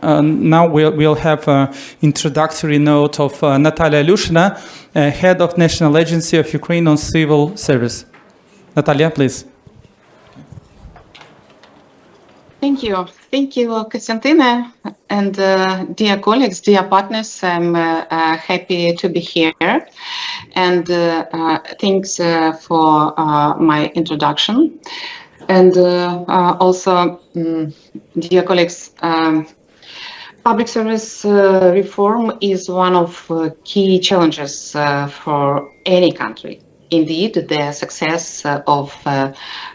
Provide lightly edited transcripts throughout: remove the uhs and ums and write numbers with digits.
now we'll have an introductory note of Natalia Lushina, Head of National Agency of Ukraine on Civil Service. Natalia, please. Thank you. Thank you, Konstantina. And dear colleagues, dear partners, I'm happy to be here. And thanks for my introduction. And also, dear colleagues, public service reform is one of key challenges for any country. Indeed, the success of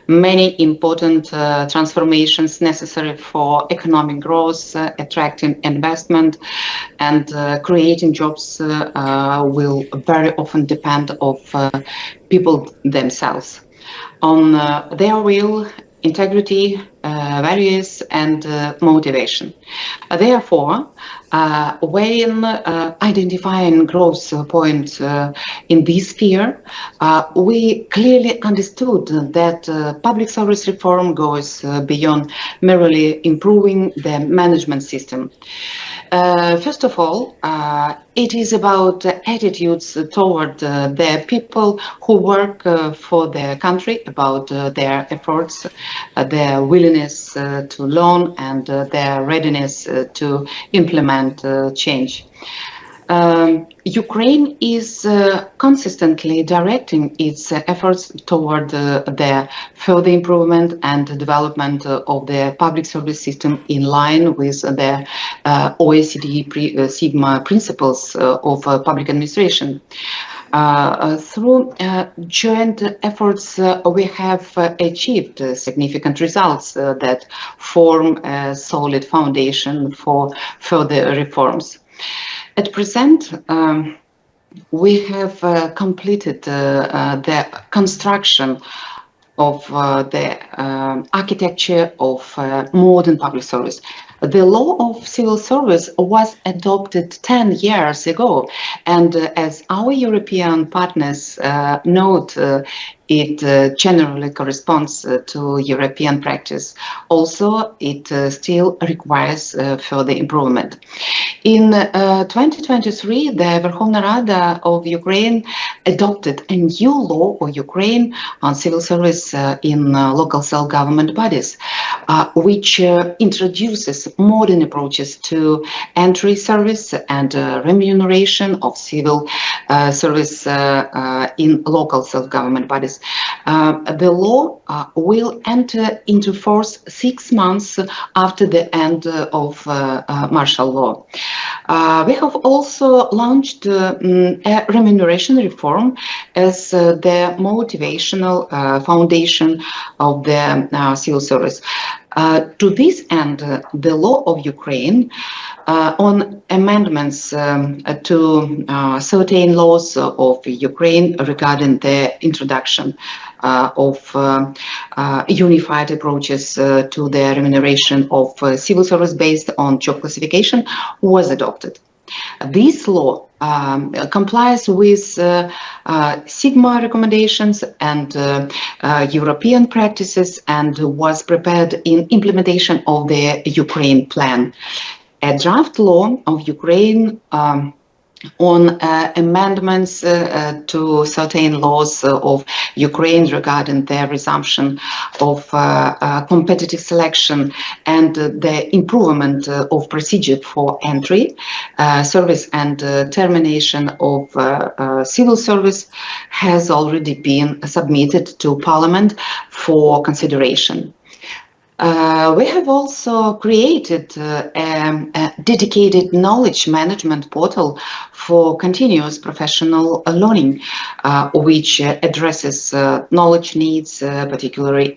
many important transformations necessary for economic growth, attracting investment, and creating jobs will very often depend on people themselves, on their will, integrity, values, and motivation. Therefore, when identifying growth points in this sphere, we clearly understood that public service reform goes beyond merely improving the management system. First of all, it is about attitudes toward the people who work for their country, about their efforts, their willingness to learn, and their readiness to implement change. Ukraine is consistently directing its efforts toward the further improvement and development of the public service system in line with the OECD Sigma principles of public administration. Through joint efforts, we have achieved significant results that form a solid foundation for further reforms. At present, we have completed the construction of the architecture of modern public service. The law of civil service was adopted 10 years ago, and as our European partners note, it generally corresponds to European practice. Also, it still requires further improvement. In 2023, the Verkhovna Rada of Ukraine adopted a new law of Ukraine on civil service in local self-government bodies, which introduces modern approaches to entry service and remuneration of civil service in local self-government bodies. The law will enter into force 6 months after the end of martial law. We have also launched a remuneration reform as the motivational foundation of the civil service. To this end, the law of Ukraine on amendments to certain laws of Ukraine regarding the introduction of unified approaches to the remuneration of civil service based on job classification was adopted. This law complies with Sigma recommendations and European practices and was prepared in implementation of the Ukraine plan. A draft law of Ukraine on amendments to certain laws of Ukraine regarding the resumption of competitive selection and the improvement of procedure for entry, service and termination of civil service has already been submitted to Parliament for consideration. We have also created a dedicated knowledge management portal for continuous professional learning, which addresses knowledge needs, particularly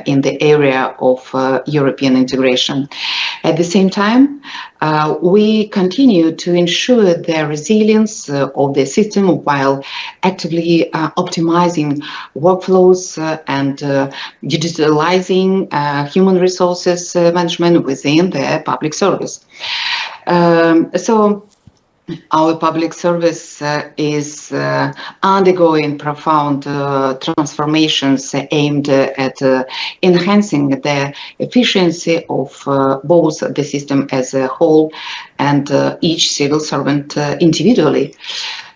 in the area of European integration. At the same time, we continue to ensure the resilience of the system while actively optimizing workflows and digitalizing human resources management within the public service. So our public service is undergoing profound transformations aimed at enhancing the efficiency of both the system as a whole and each civil servant individually.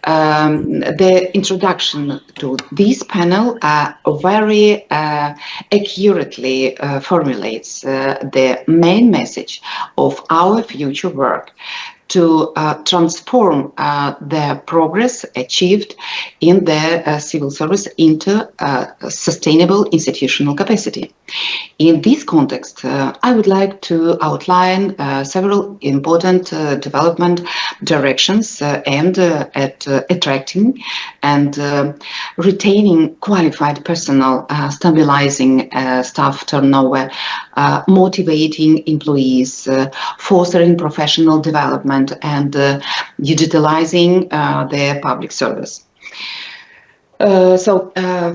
The introduction to this panel very accurately formulates the main message of our future work: to transform the progress achieved in the civil service into sustainable institutional capacity. In this context, I would like to outline several important development directions aimed at attracting and retaining qualified personnel, stabilizing staff turnover, motivating employees, fostering professional development, and digitalizing the public service.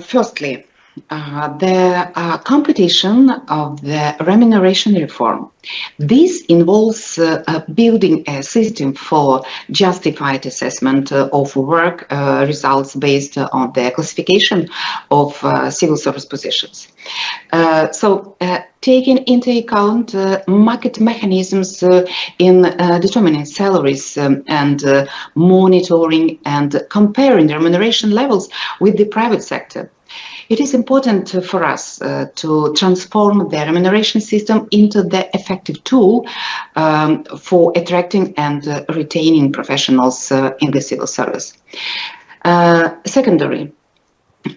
Firstly, the competition of the remuneration reform. This involves building a system for justified assessment of work results based on the classification of civil service positions. Taking into account market mechanisms in determining salaries and monitoring and comparing the remuneration levels with the private sector, it is important for us to transform the remuneration system into the effective tool for attracting and retaining professionals in the civil service. Secondary,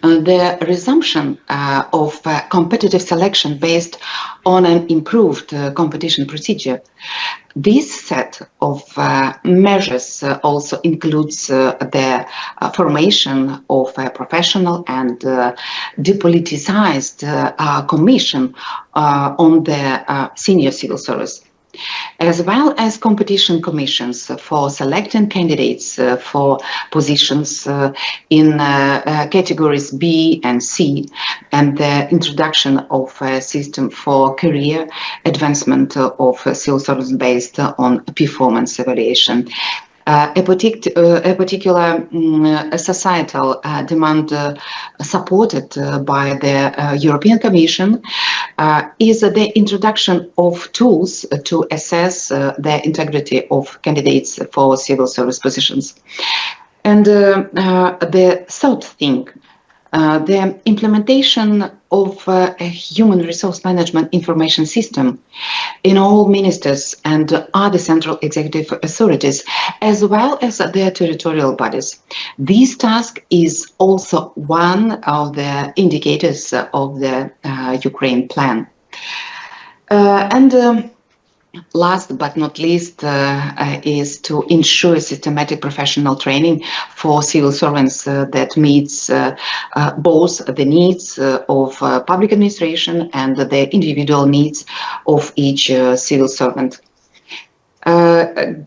the resumption of competitive selection based on an improved competition procedure. This set of measures also includes the formation of a professional and depoliticized commission on the senior civil service, as well as competition commissions for selecting candidates for positions in categories B and C, and the introduction of a system for career advancement of civil service based on performance evaluation. A particular societal demand supported by the European Commission is the introduction of tools to assess the integrity of candidates for civil service positions. And the third thing, the implementation of a human resource management information system in all ministers and other central executive authorities, as well as their territorial bodies. This task is also one of the indicators of the Ukraine plan. Last but not least is to ensure systematic professional training for civil servants that meets both the needs of public administration and the individual needs of each civil servant.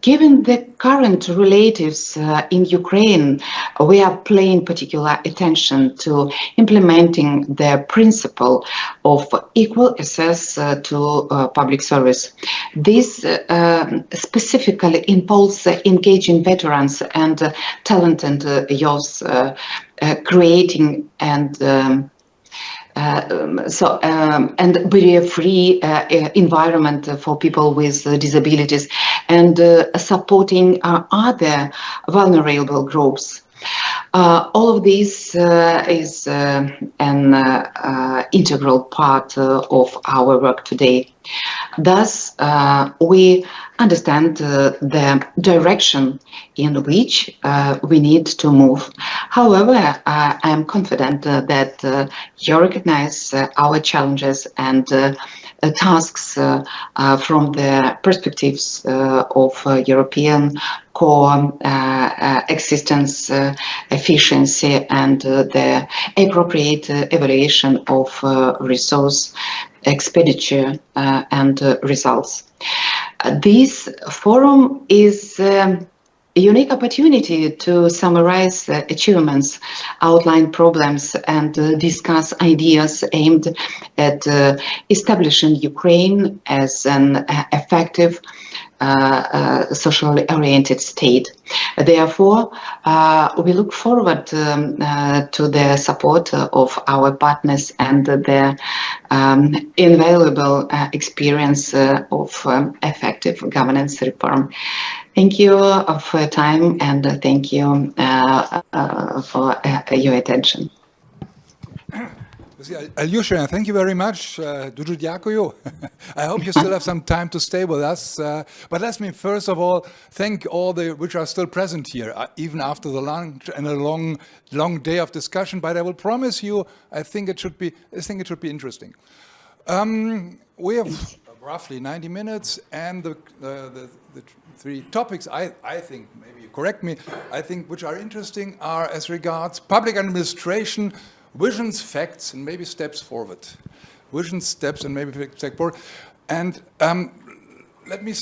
Given the current relatives in Ukraine, we are paying particular attention to implementing the principle of equal access to public service. This specifically involves engaging veterans and talented youth, creating and barrier-free environment for people with disabilities, and supporting other vulnerable groups. All of this is an integral part of our work today. Thus, we understand the direction in which we need to move. However, I am confident that you recognize our challenges and tasks from the perspectives of European core existence, efficiency, and the appropriate evaluation of resource expenditure and results. This forum is a unique opportunity to summarize achievements, outline problems, and discuss ideas aimed at establishing Ukraine as an effective socially oriented state. Therefore, we look forward to the support of our partners and their invaluable experience of effective governance reform. Thank you for your time, and thank you for your attention. Alyosha, thank you very much. Duju Diakoyo. I hope you still have some time to stay with us. But let me first of all thank all the which are still present here, even after the lunch and a long day of discussion. But I will promise you, I think it should be interesting. We have roughly 90 minutes, and the three topics I think, maybe you correct me, I think which are interesting are as regards public administration, visions, facts, and maybe steps forward. Visions, steps, and maybe steps forward. And let me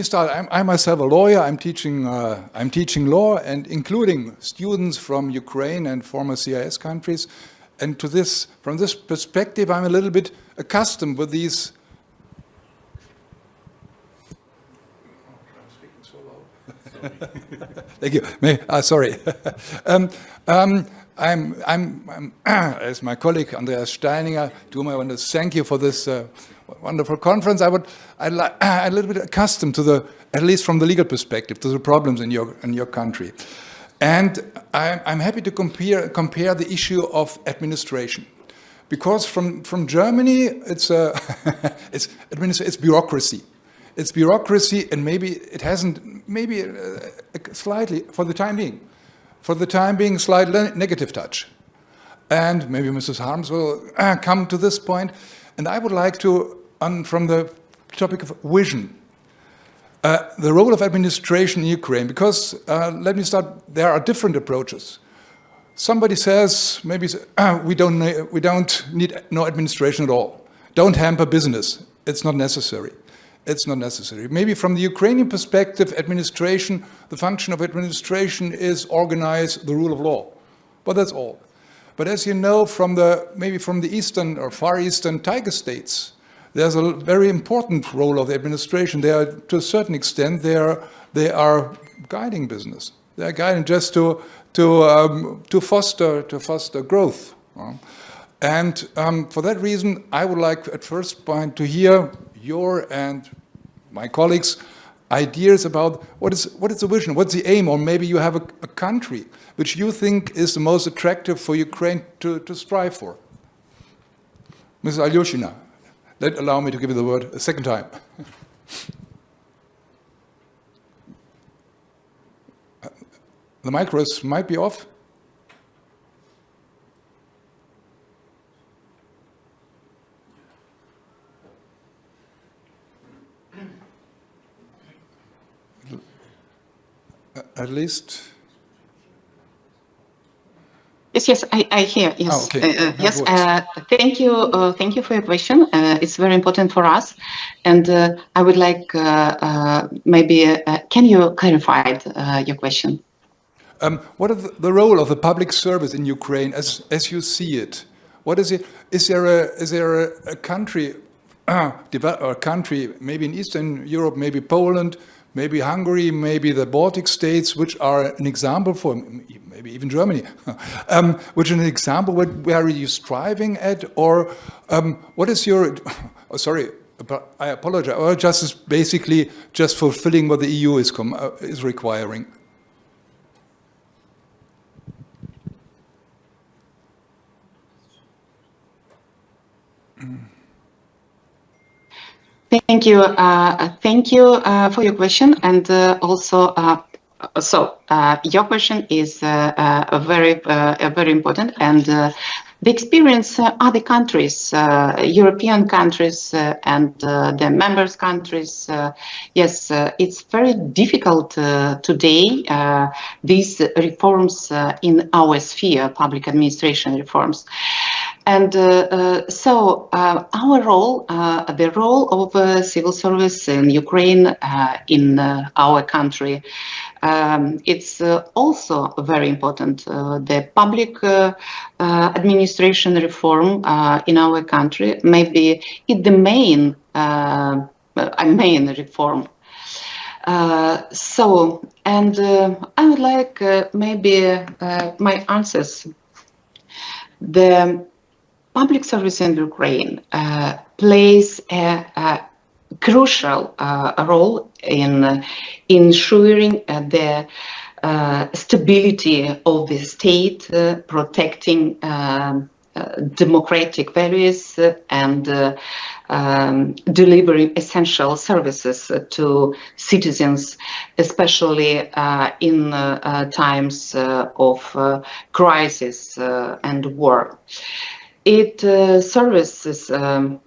start. I'm myself a lawyer. I'm teaching law, and including students from Ukraine and former CIS countries. And from this perspective, I'm a little bit accustomed with these. I'm speaking so loud. Thank you. Sorry. I'm as my colleague Andreas Steininger, to whom I want to thank you for this wonderful conference. I'm a little bit accustomed to at least from the legal perspective, to the problems in your country, and I'm happy to compare the issue of administration, because from Germany it's bureaucracy. It's bureaucracy, and maybe it hasn't, slightly for the time being, slight negative touch. And maybe Mrs. Harms will come to this point. And I would like to, from the topic of vision, the role of administration in Ukraine, because let me start, there are different approaches. Somebody says, maybe we don't need no administration at all. Don't hamper business. It's not necessary. It's not necessary. Maybe from the Ukrainian perspective, administration, the function of administration is organize the rule of law. But that's all. But as you know, from the eastern or far eastern Tiger states, there's a very important role of the administration. They are, to a certain extent, they are guiding business. They are guiding just to foster growth. And for that reason, I would like at first point to hear your and my colleagues' ideas about what is the vision, what's the aim, or maybe you have a country which you think is the most attractive for Ukraine to strive for. Mrs. Alyoshina, allow me to give you the word a second time. The micros might be off. At least. Yes, I hear. Yes, oh, okay. Yes. Thank you for your question. It's very important for us, and I would like maybe can you clarify your question? What is the role of the public service in Ukraine as you see it? What is it? Is there a country, or country maybe in Eastern Europe, maybe Poland, maybe Hungary, maybe the Baltic states, which are an example for, maybe even Germany, which is an example where are you striving at, or what is your, oh, sorry, I apologize, or just basically just fulfilling what the EU is requiring? Thank you. Thank you for your question, and also, your question is very important, and the experience other countries, European countries, and the members countries. Yes, it's very difficult today. These reforms in our sphere, public administration reforms. And so our role, the role of civil service in Ukraine, in our country, it's also very important. The public administration reform in our country may be the main reform. I would like maybe my answers. The public service in Ukraine plays a crucial role in ensuring the stability of the state, protecting democratic values and delivering essential services to citizens, especially in times of crisis and war. It serves the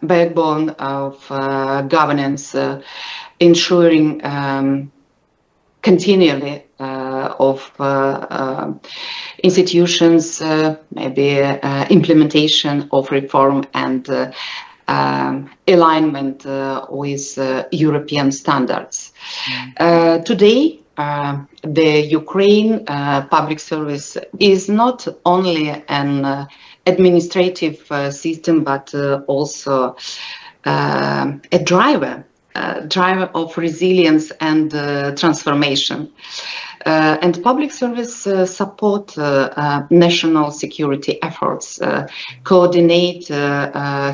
backbone of governance, ensuring continually of institutions, maybe implementation of reform and alignment with European standards. Today, the Ukraine public service is not only an administrative system, but also a driver of resilience and transformation. And public service support national security efforts, coordinate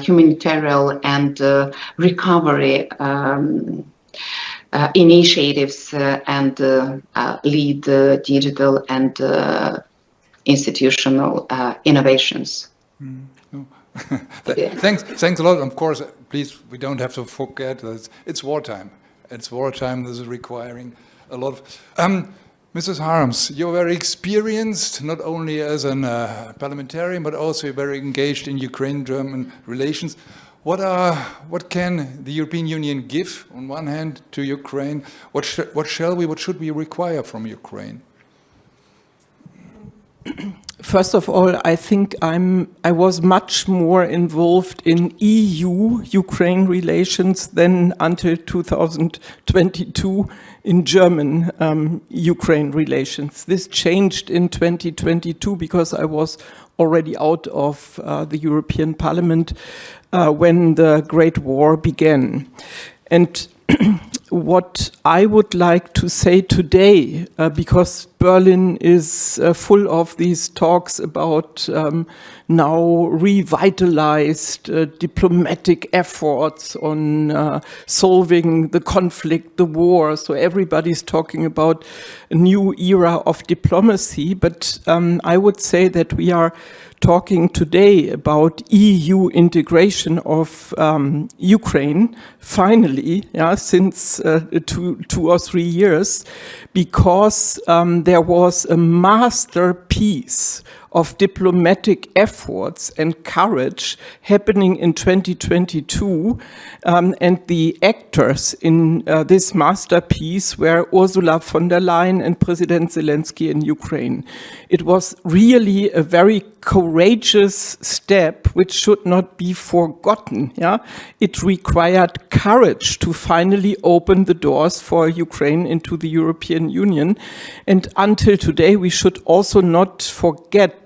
humanitarian and recovery initiatives, and lead digital and institutional innovations. Thanks a lot. Of course, please, we don't have to forget that it's wartime. It's wartime. This is requiring a lot of. Mrs. Harms, you're very experienced, not only as a parliamentarian, but also very engaged in Ukraine-German relations. What can the European Union give, on one hand, to Ukraine? What should we require from Ukraine? First of all, I think I was much more involved in EU-Ukraine relations than until 2022 in German Ukraine relations. This changed in 2022 because I was already out of the European Parliament when the Great War began. And what I would like to say today, because Berlin is full of these talks about now revitalized diplomatic efforts on solving the conflict, the war. So everybody's talking about a new era of diplomacy. But I would say that we are talking today about EU integration of Ukraine, finally, since 2 or 3 years, because there was a masterpiece of diplomatic efforts and courage happening in 2022. And the actors in this masterpiece were Ursula von der Leyen and President Zelensky in Ukraine. It was really a very courageous step which should not be forgotten. It required courage to finally open the doors for Ukraine into the European Union. And until today, we should also not forget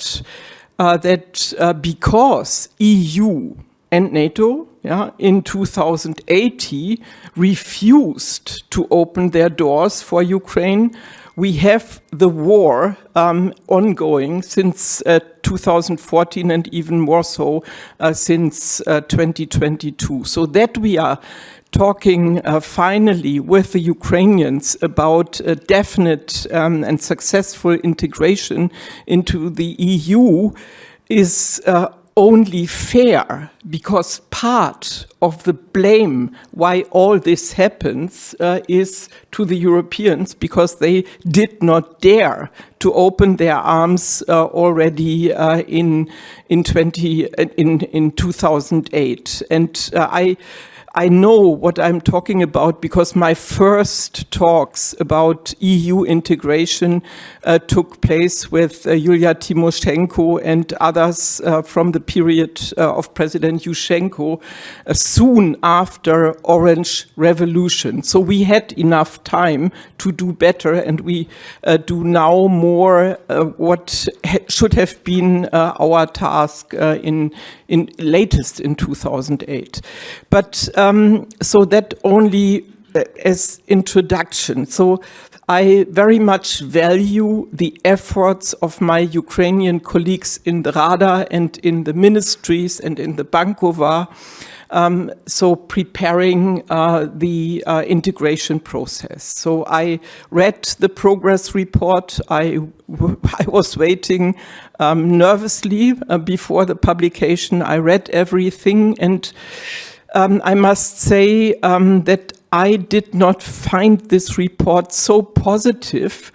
that because EU and NATO in 2080 refused to open their doors for Ukraine, we have the war ongoing since 2014 and even more so since 2022. So that we are talking finally with the Ukrainians about a definite and successful integration into the EU is only fair, because part of the blame why all this happens is to the Europeans, because they did not dare to open their arms already in 2008. And I know what I'm talking about because my first talks about EU integration took place with Yulia Tymoshenko and others from the period of President Yushchenko soon after Orange Revolution. So we had enough time to do better, and we do now more what should have been our task in latest in 2008. But so that only as introduction. So I very much value the efforts of my Ukrainian colleagues in the Rada and in the ministries and in the Bankova, so preparing the integration process. So I read the progress report. I was waiting nervously before the publication. I read everything, and I must say that I did not find this report so positive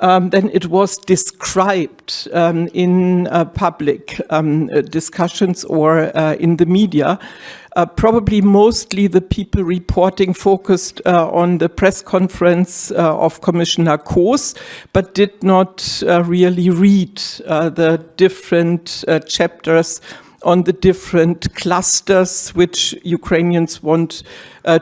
than it was described in public discussions or in the media. Probably mostly the people reporting focused on the press conference of Commissioner Haus, but did not really read the different chapters on the different clusters which Ukrainians want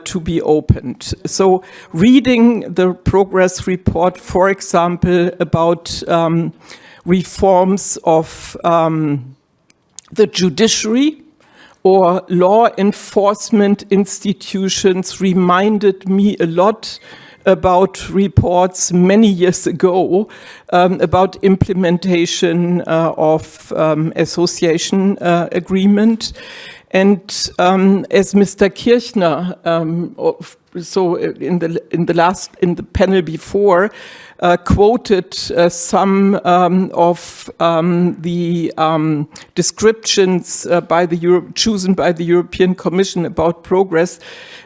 to be opened. So reading the progress report, for example, about reforms of the judiciary or law enforcement institutions reminded me a lot about reports many years ago about implementation of association agreement. And as Mr. Kirchner, so in the panel before, quoted some of the descriptions chosen by the European Commission about progress,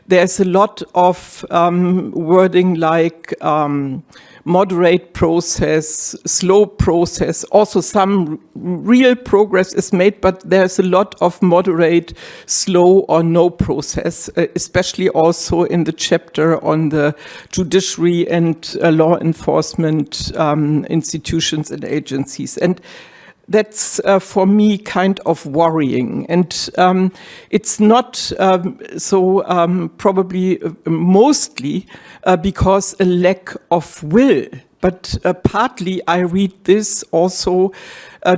there's a lot of wording like moderate process, slow process. Also some real progress is made, but there's a lot of moderate, slow or no process, especially also in the chapter on the judiciary and law enforcement institutions and agencies. And that's for me kind of worrying, and it's not probably mostly because a lack of will, but partly I read this also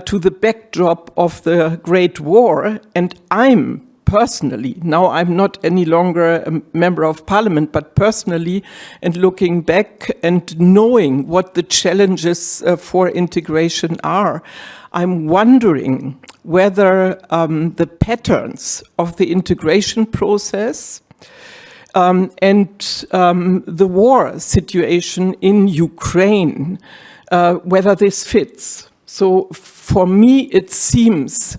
to the backdrop of the Great War, and I'm personally, now I'm not any longer a member of parliament, but personally, and looking back and knowing what the challenges for integration are, I'm wondering whether the patterns of the integration process and the war situation in Ukraine, whether this fits. So for me, it seems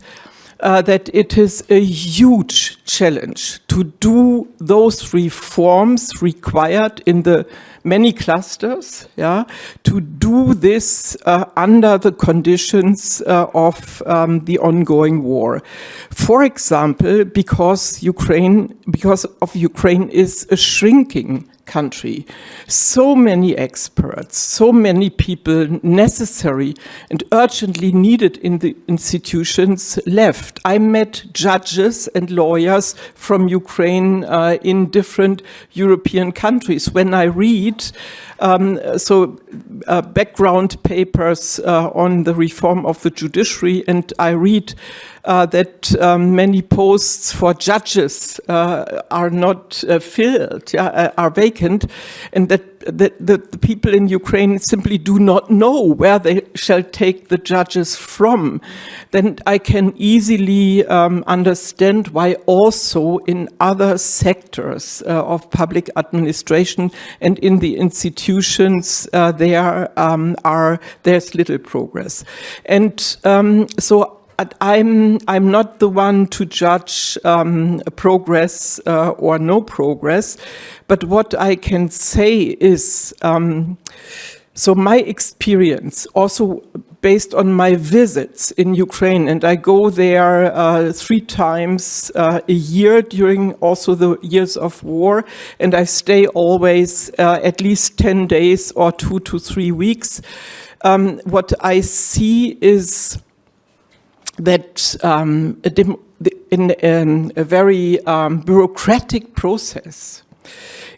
that it is a huge challenge to do those reforms required in the many clusters, to do this under the conditions of the ongoing war. For example, because Ukraine is a shrinking country. So many experts, so many people necessary and urgently needed in the institutions left. I met judges and lawyers from Ukraine in different European countries. When I read background papers on the reform of the judiciary, and I read that many posts for judges are not filled, are vacant, and that the people in Ukraine simply do not know where they shall take the judges from, then I can easily understand why also in other sectors of public administration and in the institutions there's little progress. And so I'm not the one to judge progress or no progress, but what I can say is, so my experience, also based on my visits in Ukraine, and I go there 3 times a year during also the years of war, and I stay always at least 10 days or 2 to 3 weeks. What I see is that in a very bureaucratic process,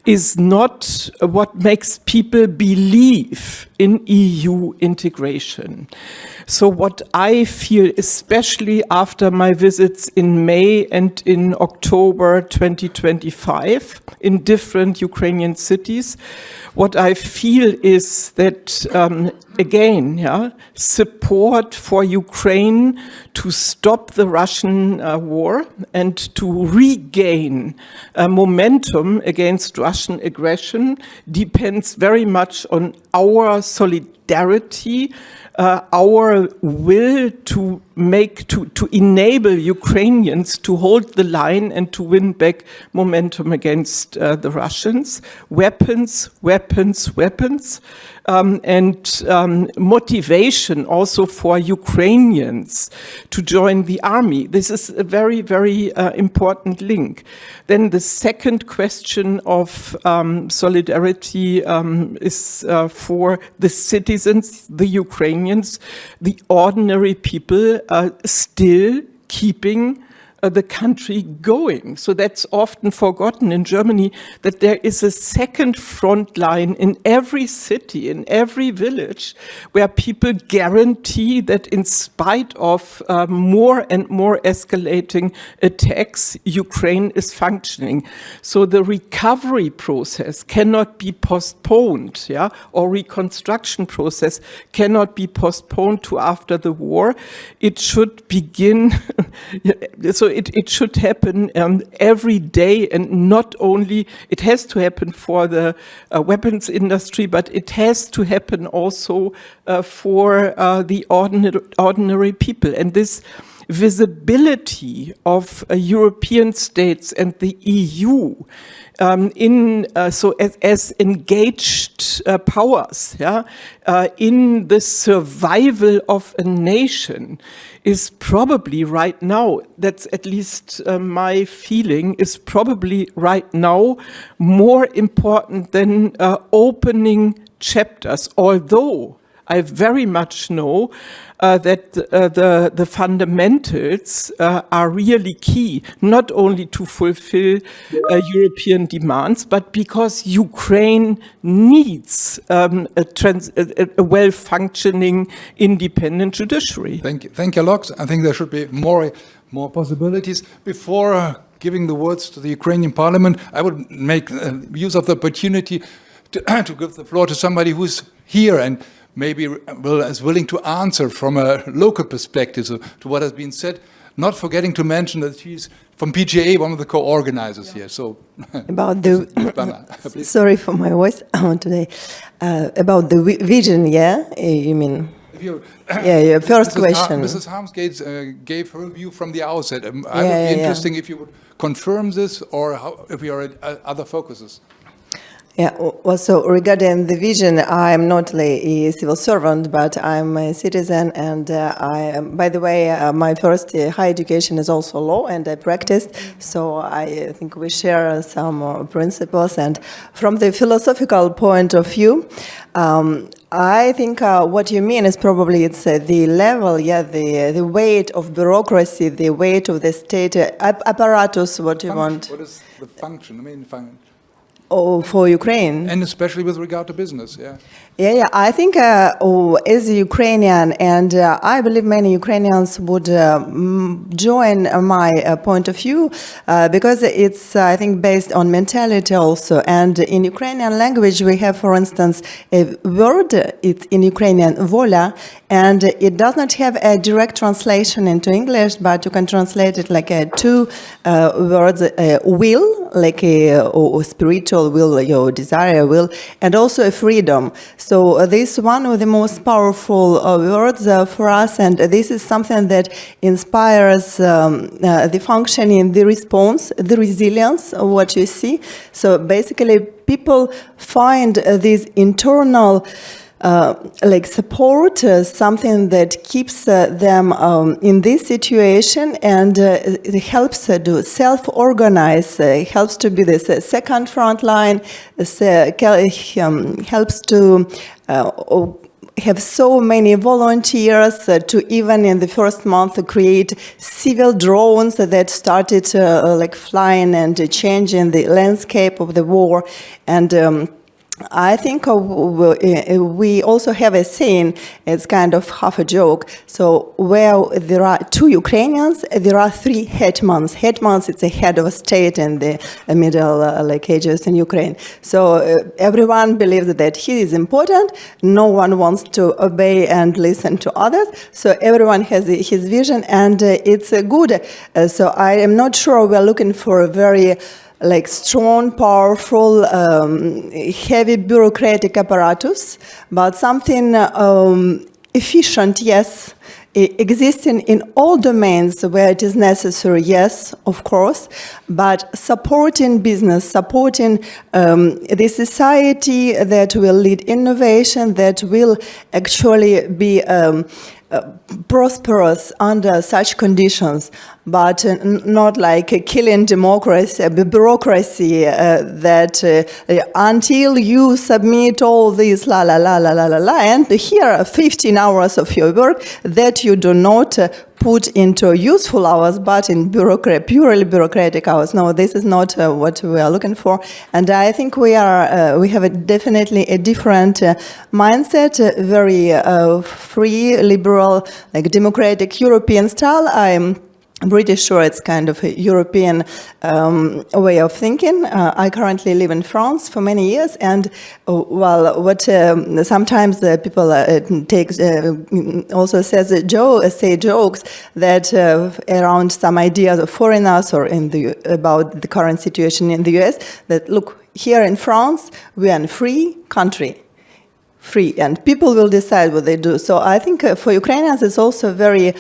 is not what makes people believe in EU integration. So what I feel, especially after my visits in May and in October 2025 in different Ukrainian cities, what I feel is that, again, support for Ukraine to stop the Russian war and to regain momentum against Russian aggression depends very much on our solidarity, our will to enable Ukrainians to hold the line and to win back momentum against the Russians. Weapons, and motivation also for Ukrainians to join the army. This is a very, very important link. Then the second question of solidarity is for the citizens, the Ukrainians, the ordinary people still keeping the country going. So that's often forgotten in Germany, that there is a second front line in every city, in every village, where people guarantee that in spite of more and more escalating attacks, Ukraine is functioning. So the recovery process cannot be postponed, or reconstruction process cannot be postponed to after the war. It should begin, so it should happen every day, and not only, it has to happen for the weapons industry, but it has to happen also for the ordinary people. And this visibility of European states and the EU as engaged powers, in the survival of a nation is probably right now, that's at least my feeling, is probably right now more important than opening chapters, although I very much know that the fundamentals are really key, not only to fulfill European demands, but because Ukraine needs a well-functioning, independent judiciary. Thank you, Lox. I think there should be more possibilities. Before giving the words to the Ukrainian Parliament, I would make use of the opportunity to give the floor to somebody who's here and maybe is willing to answer from a local perspective to what has been said, not forgetting to mention that she's from PGA, one of the co-organizers here. So, about the sorry for my voice today. About the vision, you mean? Your first question. Mrs. Harmsgates gave her view from the outset. I would be interesting if you would confirm this, or if you are at other focuses. Yeah, well, so regarding the vision, I'm not a civil servant, but I'm a citizen, and by the way, my first high education is also law, and I practiced, so I think we share some principles. And from the philosophical point of view, I think what you mean is probably it's the level, the weight of bureaucracy, the weight of the state apparatus, what you want. What is the function, the main function? Oh, for Ukraine. And especially with regard to business, I think as a Ukrainian, and I believe many Ukrainians would join my point of view, because it's, I think, based on mentality also. And in Ukrainian language, we have, for instance, a word, it's in Ukrainian, vola, and it does not have a direct translation into English, but you can translate it like two words, will, like a spiritual will, your desire will, and also a freedom. So this is one of the most powerful words for us, and this is something that inspires the functioning, the response, the resilience of what you see. So basically, people find this internal support, something that keeps them in this situation, and it helps to self-organize, helps to be this second front line, helps to have so many volunteers to even in the first month create civil drones that started like flying and changing the landscape of the war. And I think we also have a saying, it's kind of half a joke. So where there are 2 Ukrainians, there are 3 hetmans. Hetmans, it's a head of a state in the Middle Ages in Ukraine. So everyone believes that he is important. No one wants to obey and listen to others. So everyone has his vision, and it's good. So I am not sure we're looking for a very like strong, powerful, heavy bureaucratic apparatus, but something efficient, yes, existing in all domains where it is necessary, yes, of course, but supporting business, supporting the society that will lead innovation, that will actually be prosperous under such conditions, but not like killing democracy, bureaucracy that until you submit all these la la la la la la la, and here are 15 hours of your work that you do not put into useful hours, but in purely bureaucratic hours. No, this is not what we are looking for. And I think we have definitely a different mindset, very free, liberal, like democratic European style. I'm pretty sure it's kind of a European way of thinking. I currently live in France for many years, and what sometimes people take also say jokes that around some ideas of foreigners or about the current situation in the US, that look, here in France we are a free country. Free, and people will decide what they do. So I think for Ukrainians it's also very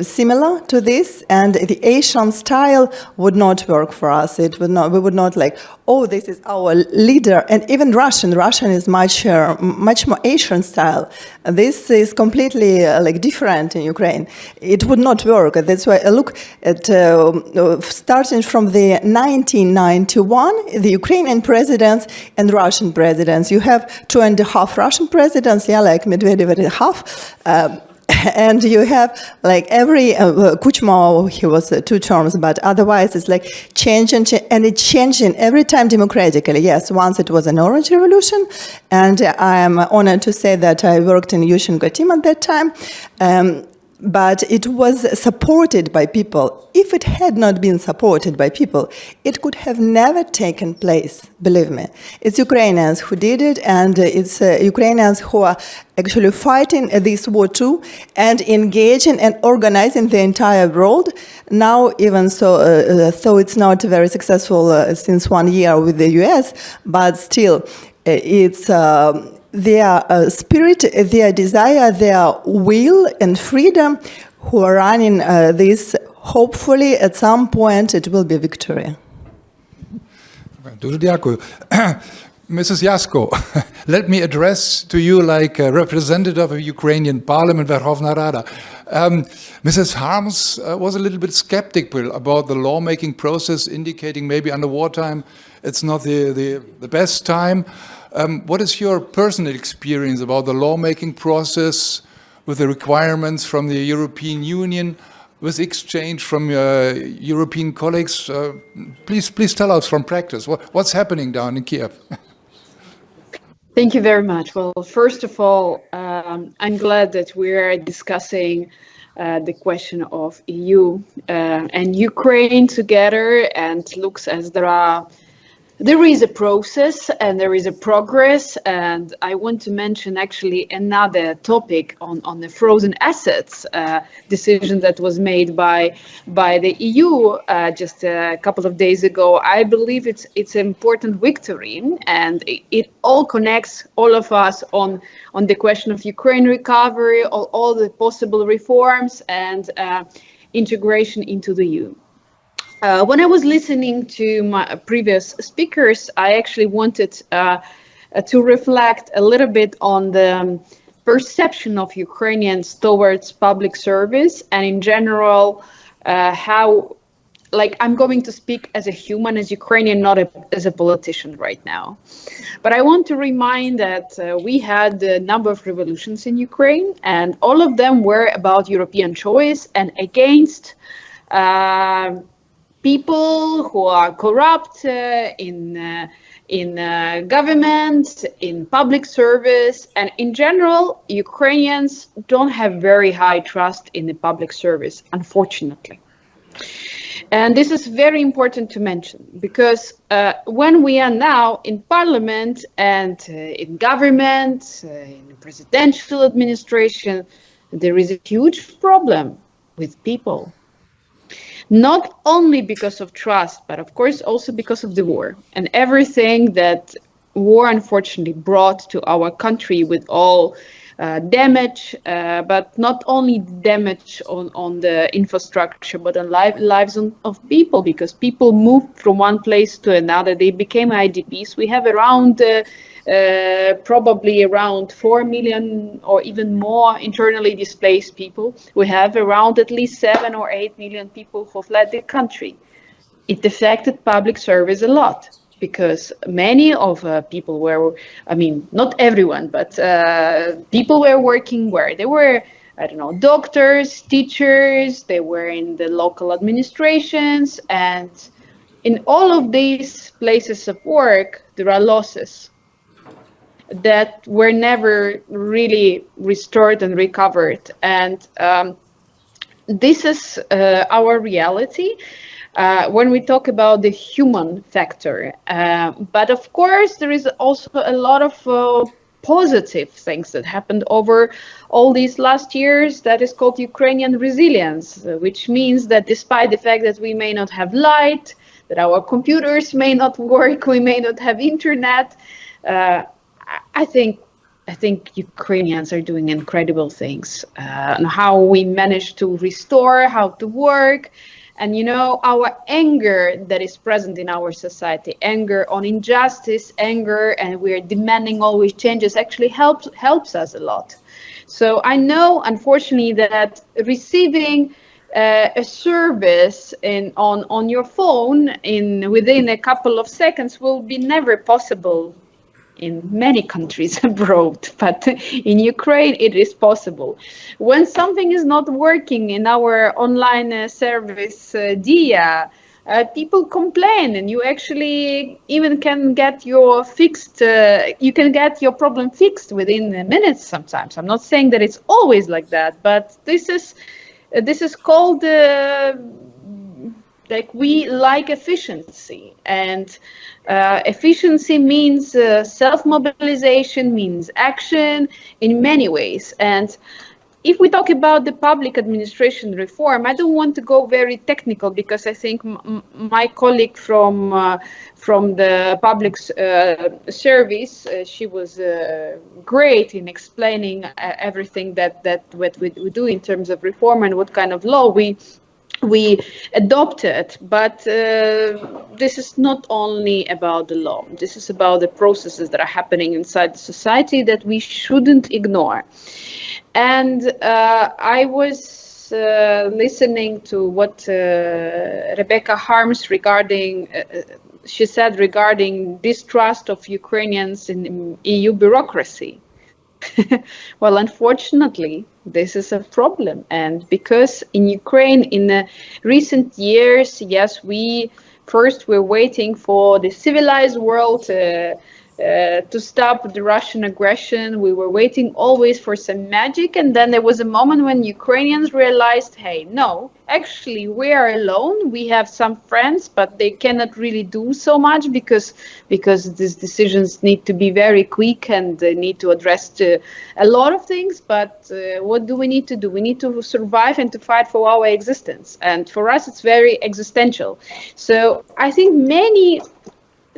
similar to this, and the Asian style would not work for us. It would not. We would not like, oh, this is our leader. And even Russian is much more Asian style. This is completely like different in Ukraine. It would not work. That's why I look at starting from the 1991, the Ukrainian presidents and Russian presidents. You have 2.5 Russian presidents, like Medvedev at half. And you have like every Kuchma, he was 2 terms, but otherwise it's like changing, and it's changing every time democratically. Yes, once it was an Orange Revolution, and I am honored to say that I worked in Yushchenko team at that time. But it was supported by people. If it had not been supported by people, it could have never taken place, believe me. It's Ukrainians who did it, and it's Ukrainians who are actually fighting this war too, and engaging and organizing the entire world. Now, even so it's not very successful since 1 year with the US, but still, it's their spirit, their desire, their will and freedom who are running this. Hopefully, at some point, it will be victory. Дуже дякую. Mrs. Yasko, let me address to you like a representative of Ukrainian Parliament, Verkhovna Rada. Mrs. Harms was a little bit skeptical about the lawmaking process, indicating maybe under wartime it's not the best time. What is your personal experience about the lawmaking process with the requirements from the European Union, with exchange from European colleagues? Please tell us from practice, what's happening down in Kiev? Thank you very much. Well, first of all, I'm glad that we're discussing the question of EU and Ukraine together, and looks as there is a process and there is a progress. And I want to mention actually another topic on the frozen assets decision that was made by the EU just a couple of days ago. I believe it's an important victory, and it all connects all of us on the question of Ukraine recovery, all the possible reforms and integration into the EU. When I was listening to my previous speakers, I actually wanted to reflect a little bit on the perception of Ukrainians towards public service, and in general, how like I'm going to speak as a human, as Ukrainian, not as a politician right now. But I want to remind that we had a number of revolutions in Ukraine, and all of them were about European choice and against people who are corrupt in government, in public service, and in general, Ukrainians don't have very high trust in the public service, unfortunately. And this is very important to mention, because when we are now in parliament and in government, in the presidential administration, there is a huge problem with people. Not only because of trust, but of course also because of the war and everything that war unfortunately brought to our country with all damage, but not only damage on the infrastructure, but on lives of people, because people moved from one place to another. They became IDPs. We have around probably around 4 million or even more internally displaced people. We have around at least 7 or 8 million people who fled the country. It affected public service a lot, because many of people were, I mean, not everyone, but people were working where? They were, I don't know, doctors, teachers, they were in the local administrations, and in all of these places of work, there are losses that were never really restored and recovered. And this is our reality when we talk about the human factor. But of course, there is also a lot of positive things that happened over all these last years that is called Ukrainian resilience, which means that despite the fact that we may not have light, that our computers may not work, we may not have internet, I think Ukrainians are doing incredible things on how we manage to restore, how to work. And, you know, our anger that is present in our society, anger on injustice, anger, and we're demanding always changes, actually helps us a lot. So I know, unfortunately, that receiving a service on your phone within a couple of seconds will be never possible in many countries abroad, but in Ukraine it is possible. When something is not working in our online service DIA, people complain, and you actually even can get your problem fixed within minutes sometimes. I'm not saying that it's always like that, but this is called like we like efficiency, and efficiency means self-mobilization, means action in many ways. And if we talk about the public administration reform, I don't want to go very technical, because I think my colleague from the public service, she was great in explaining everything that what we do in terms of reform and what kind of law we adopted. But this is not only about the law. This is about the processes that are happening inside the society that we shouldn't ignore. And I was listening to what Rebecca Harms she said regarding distrust of Ukrainians in EU bureaucracy. Well, unfortunately, this is a problem. And because in Ukraine, in the recent years, yes, we're waiting for the civilized world to stop the Russian aggression. We were waiting always for some magic. And then there was a moment when Ukrainians realized, hey, no, actually, we are alone. We have some friends, but they cannot really do so much because these decisions need to be very quick and they need to address a lot of things. But what do we need to do? We need to survive and to fight for our existence. And for us, it's very existential. So I think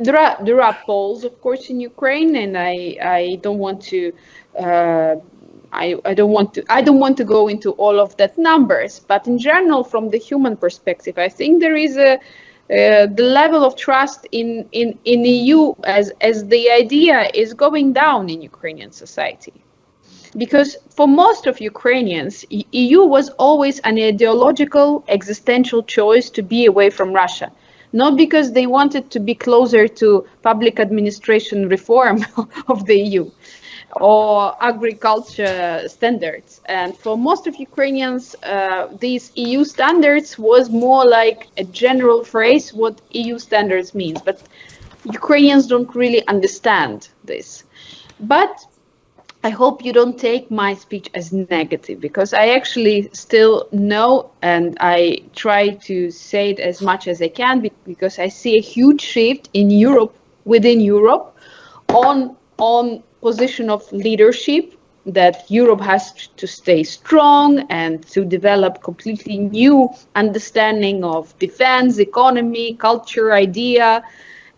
there are polls, of course, in Ukraine, and I don't want to to go into all of that numbers, but in general, from the human perspective, I think there is the level of trust in EU as the idea is going down in Ukrainian society. Because for most of Ukrainians, EU was always an ideological, existential choice to be away from Russia. Not because they wanted to be closer to public administration reform of the EU or agriculture standards. And for most of Ukrainians, these EU standards was more like a general phrase, what EU standards means. But Ukrainians don't really understand this. But I hope you don't take my speech as negative, because I actually still know, and I try to say it as much as I can, because I see a huge shift in Europe, within Europe, on position of leadership, that Europe has to stay strong and to develop completely new understanding of defense, economy, culture, idea,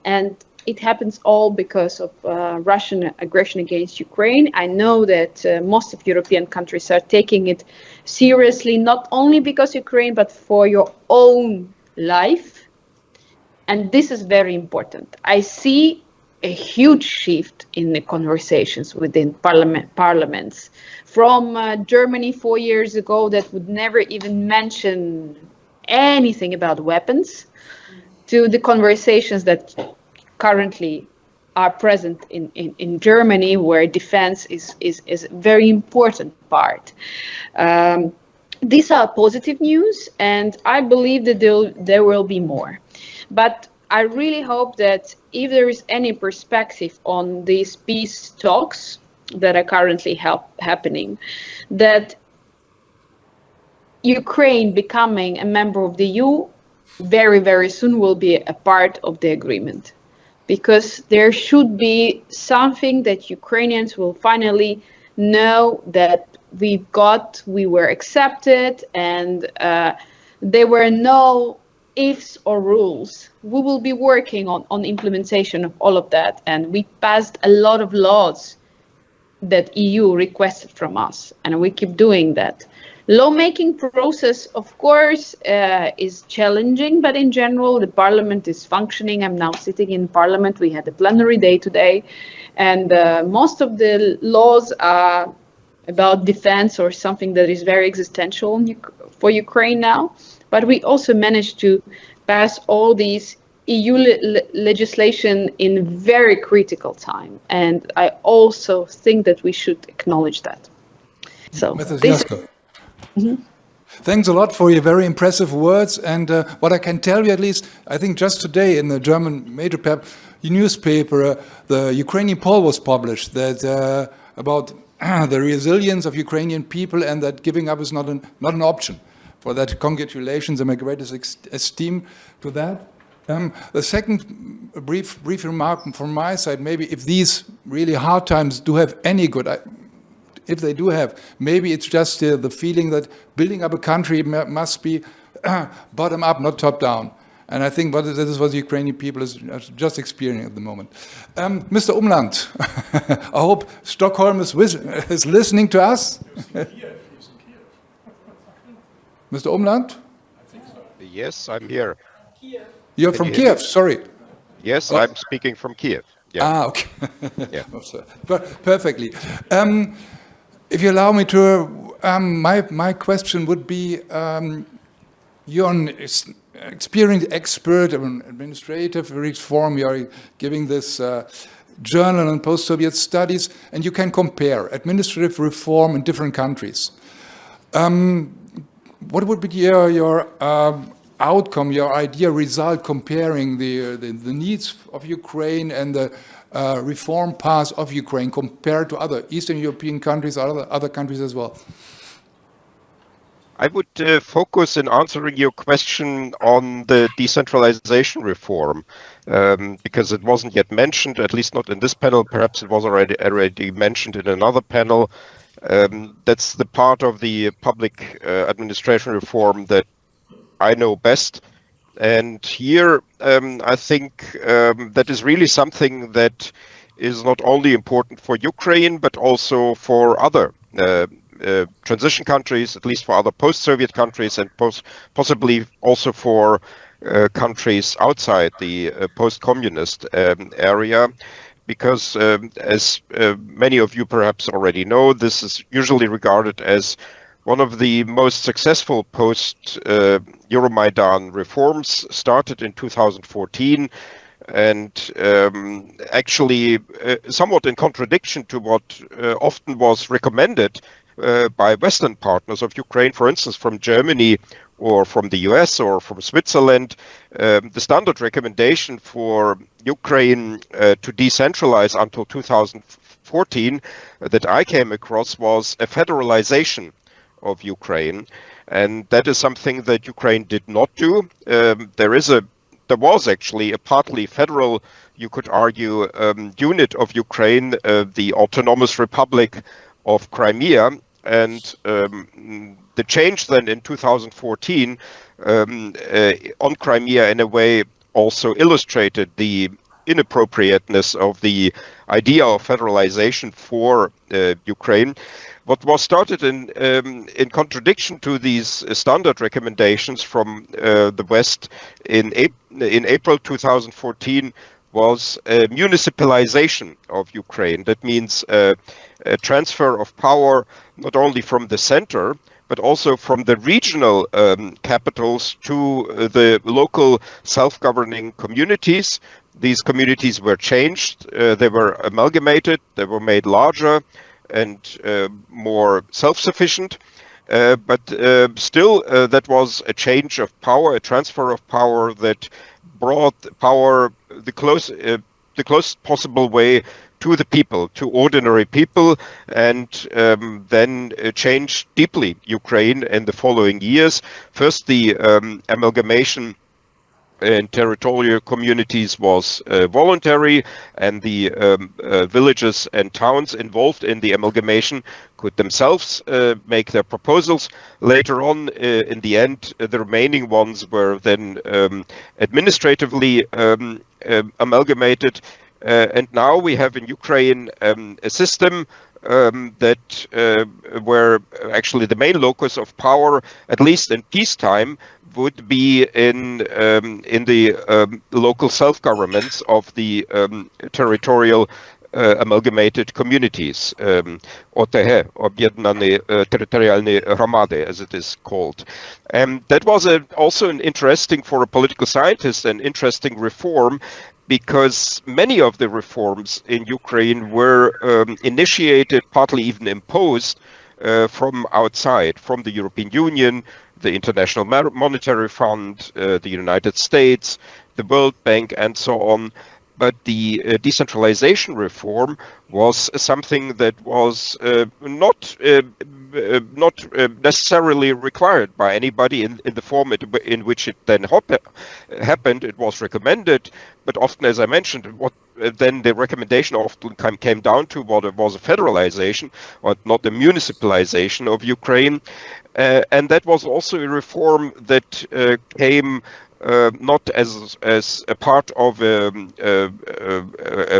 and it happens all because of Russian aggression against Ukraine. I know that most of European countries are taking it seriously, not only because Ukraine, but for your own life. And this is very important. I see a huge shift in the conversations within parliaments. From Germany 4 years ago that would never even mention anything about weapons, to the conversations that currently are present in Germany, where defense is a very important part. These are positive news, and I believe that there will be more. But I really hope that if there is any perspective on these peace talks that are currently happening, that Ukraine becoming a member of the EU very, very soon will be a part of the agreement. Because there should be something that Ukrainians will finally know that we were accepted, and there were no ifs or rules. We will be working on implementation of all of that, and we passed a lot of laws that EU requested from us, and we keep doing that. Lawmaking process, of course, is challenging, but in general, the parliament is functioning. I'm now sitting in parliament. We had a plenary day today, and most of the laws are about defense or something that is very existential for Ukraine now. But we also managed to pass all these EU legislation in very critical time, and I also think that we should acknowledge that. So, Thanks a lot for your very impressive words. And what I can tell you, at least, I think just today in the German major newspaper, the Ukrainian poll was published that about the resilience of Ukrainian people, and that giving up is not an option. For that, congratulations and my greatest esteem to that. The second brief remark from my side, maybe if these really hard times do have any good, if they do have, maybe it's just the feeling that building up a country must be bottom up, not top down. And I think this is what the Ukrainian people is just experiencing at the moment. Mr. Umland, I hope Stockholm is listening to us. Mr. Umland? Yes, I'm here. You're from Kiev, sorry. Yes, I'm speaking from Kiev. Yeah. Okay. Yeah. Perfectly. If you allow me to, my question would be, you're an experienced expert in administrative reform. You are giving this journal on post-Soviet studies, and you can compare administrative reform in different countries. What would be your outcome, your idea result, comparing the needs of Ukraine and the reform path of Ukraine compared to other Eastern European countries or other countries as well? I would focus in answering your question on the decentralization reform, because it wasn't yet mentioned, at least not in this panel. Perhaps it was already mentioned in another panel. That's the part of the public administration reform that I know best. And here, I think that is really something that is not only important for Ukraine, but also for other transition countries, at least for other post-Soviet countries, and possibly also for countries outside the post-communist area, because as many of you perhaps already know, this is usually regarded as one of the most successful post-Euromaidan reforms, started in 2014, and actually somewhat in contradiction to what often was recommended by Western partners of Ukraine, for instance, from Germany or from the US or from Switzerland. The standard recommendation for Ukraine to decentralize until 2014 that I came across was a federalization of Ukraine, and that is something that Ukraine did not do. There was actually a partly federal, you could argue, unit of Ukraine, the Autonomous Republic of Crimea, and the change then in 2014 on Crimea in a way also illustrated the inappropriateness of the idea of federalization for Ukraine. What was started in contradiction to these standard recommendations from the West in April 2014 was a municipalization of Ukraine. That means a transfer of power not only from the center, but also from the regional capitals to the local self-governing communities. These communities were changed, they were amalgamated, they were made larger and more self-sufficient. But still, that was a change of power, a transfer of power that brought power the closest possible way to the people, to ordinary people, and then changed deeply Ukraine in the following years. First, the amalgamation in territorial communities was voluntary, and the villages and towns involved in the amalgamation could themselves make their proposals. Later on, in the end, the remaining ones were then administratively amalgamated. And now we have in Ukraine a system that where actually the main locus of power, at least in peacetime, would be in the local self-governments of the territorial amalgamated communities, OTH, Objednane Territorialne Hromady, as it is called. And that was also an interesting, for a political scientist, an interesting reform, because many of the reforms in Ukraine were initiated, partly even imposed, from outside, from the European Union, the International Monetary Fund, the United States, the World Bank, and so on. But the decentralization reform was something that was not necessarily required by anybody in the form in which it then happened. It was recommended, but often, as I mentioned, what then the recommendation often came down to what it was a federalization, or not a municipalization of Ukraine. And that was also a reform that came not as a part of a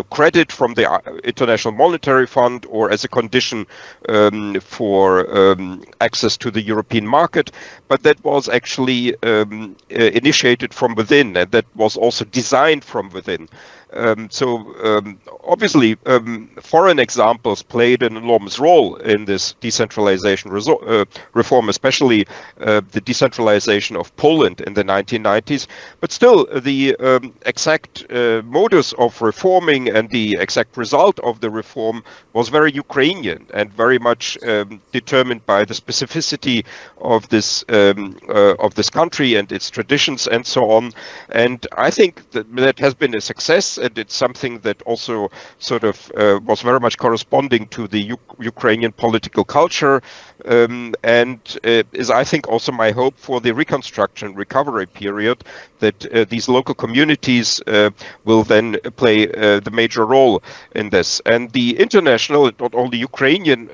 credit from the International Monetary Fund or as a condition for access to the European market, but that was actually initiated from within, and that was also designed from within. Obviously, foreign examples played an enormous role in this decentralization reform, especially the decentralization of Poland in the 1990s. But still, the exact modus of reforming and the exact result of the reform was very Ukrainian and very much determined by the specificity of this country and its traditions and so on. And I think that has been a success. And it's something that also sort of was very much corresponding to the Ukrainian political culture, and is, I think, also my hope for the reconstruction recovery period, that these local communities will then play the major role in this. And the international, not only Ukrainian,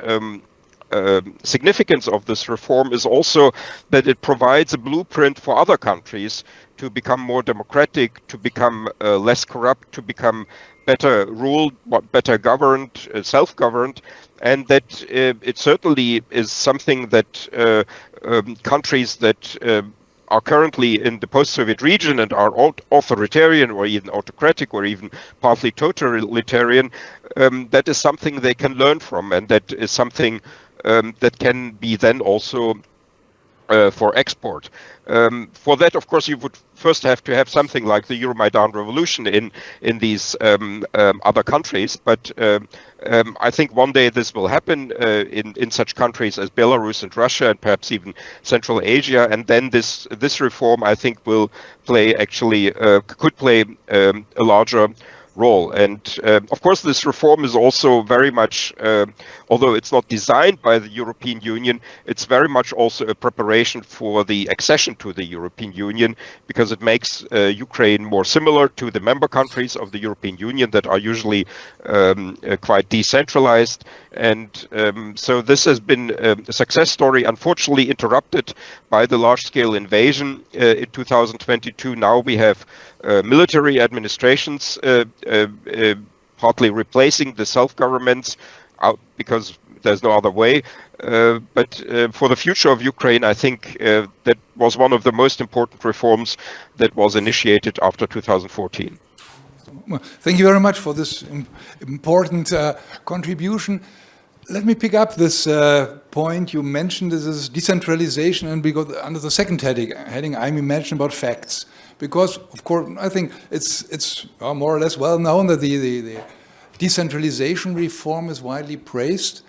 significance of this reform is also that it provides a blueprint for other countries to become more democratic, to become less corrupt, to become better ruled, better governed, self-governed, and that it certainly is something that countries that are currently in the post-Soviet region and are authoritarian or even autocratic or even partly totalitarian, that is something they can learn from, and that is something that can be then also for export. For that, of course, you would first have to have something like the Euromaidan revolution in these other countries. But I think one day this will happen in such countries as Belarus and Russia and perhaps even Central Asia. And then this reform, I think, will play could play a larger role. And of course, this reform is also very much, although it's not designed by the European Union, it's very much also a preparation for the accession to the European Union, because it makes Ukraine more similar to the member countries of the European Union that are usually quite decentralized. And so this has been a success story, unfortunately interrupted by the large-scale invasion in 2022. Now we have military administrations partly replacing the self-governments because there's no other way. But for the future of Ukraine, I think that was one of the most important reforms that was initiated after 2014. Well, thank you very much for this important contribution. Let me pick up this point you mentioned. This is decentralization, and we go under the second heading. I mentioned about facts, because of course I think it's more or less well known that the decentralization reform is widely praised.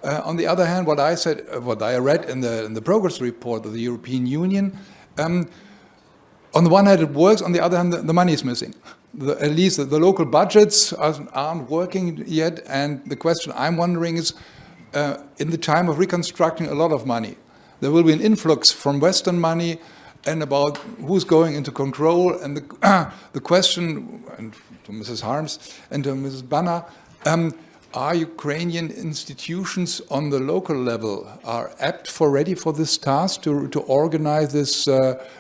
On the other hand, what I read in the progress report of the European Union, on the one hand it works, on the other hand the money is missing. At least the local budgets aren't working yet, and the question I'm wondering is, in the time of reconstructing a lot of money, there will be an influx from Western money, and about who's going into control, and the question, and to Mrs. Harms and to Mrs. Banner, are Ukrainian institutions on the local level are ready for this task to organize this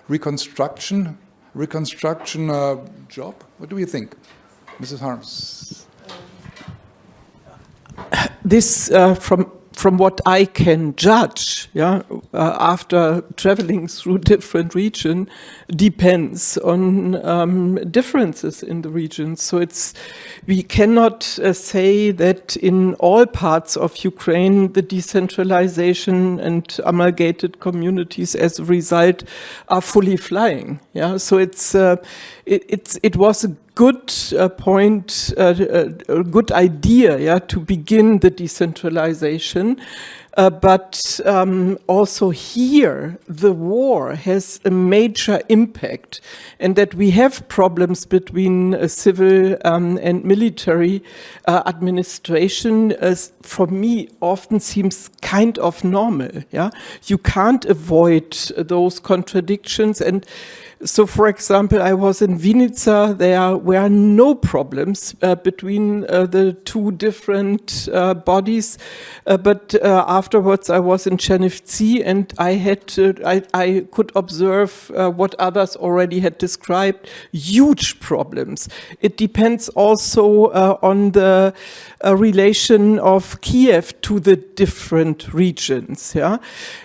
reconstruction job? What do you think, Mrs. Harms? This, from what I can judge, after traveling through different regions, depends on differences in the regions. So we cannot say that in all parts of Ukraine the decentralization and amalgamated communities as a result are fully flying. So it was a good point, a good idea, to begin the decentralization. But also here, the war has a major impact, and that we have problems between civil and military administration, for me, often seems kind of normal. You can't avoid those contradictions. And so, for example, I was in Vinica. There were no problems between the two different bodies, but afterwards I was in Chernivtsi, and I could observe what others already had described: huge problems. It depends also on the relation of Kiev to the different regions.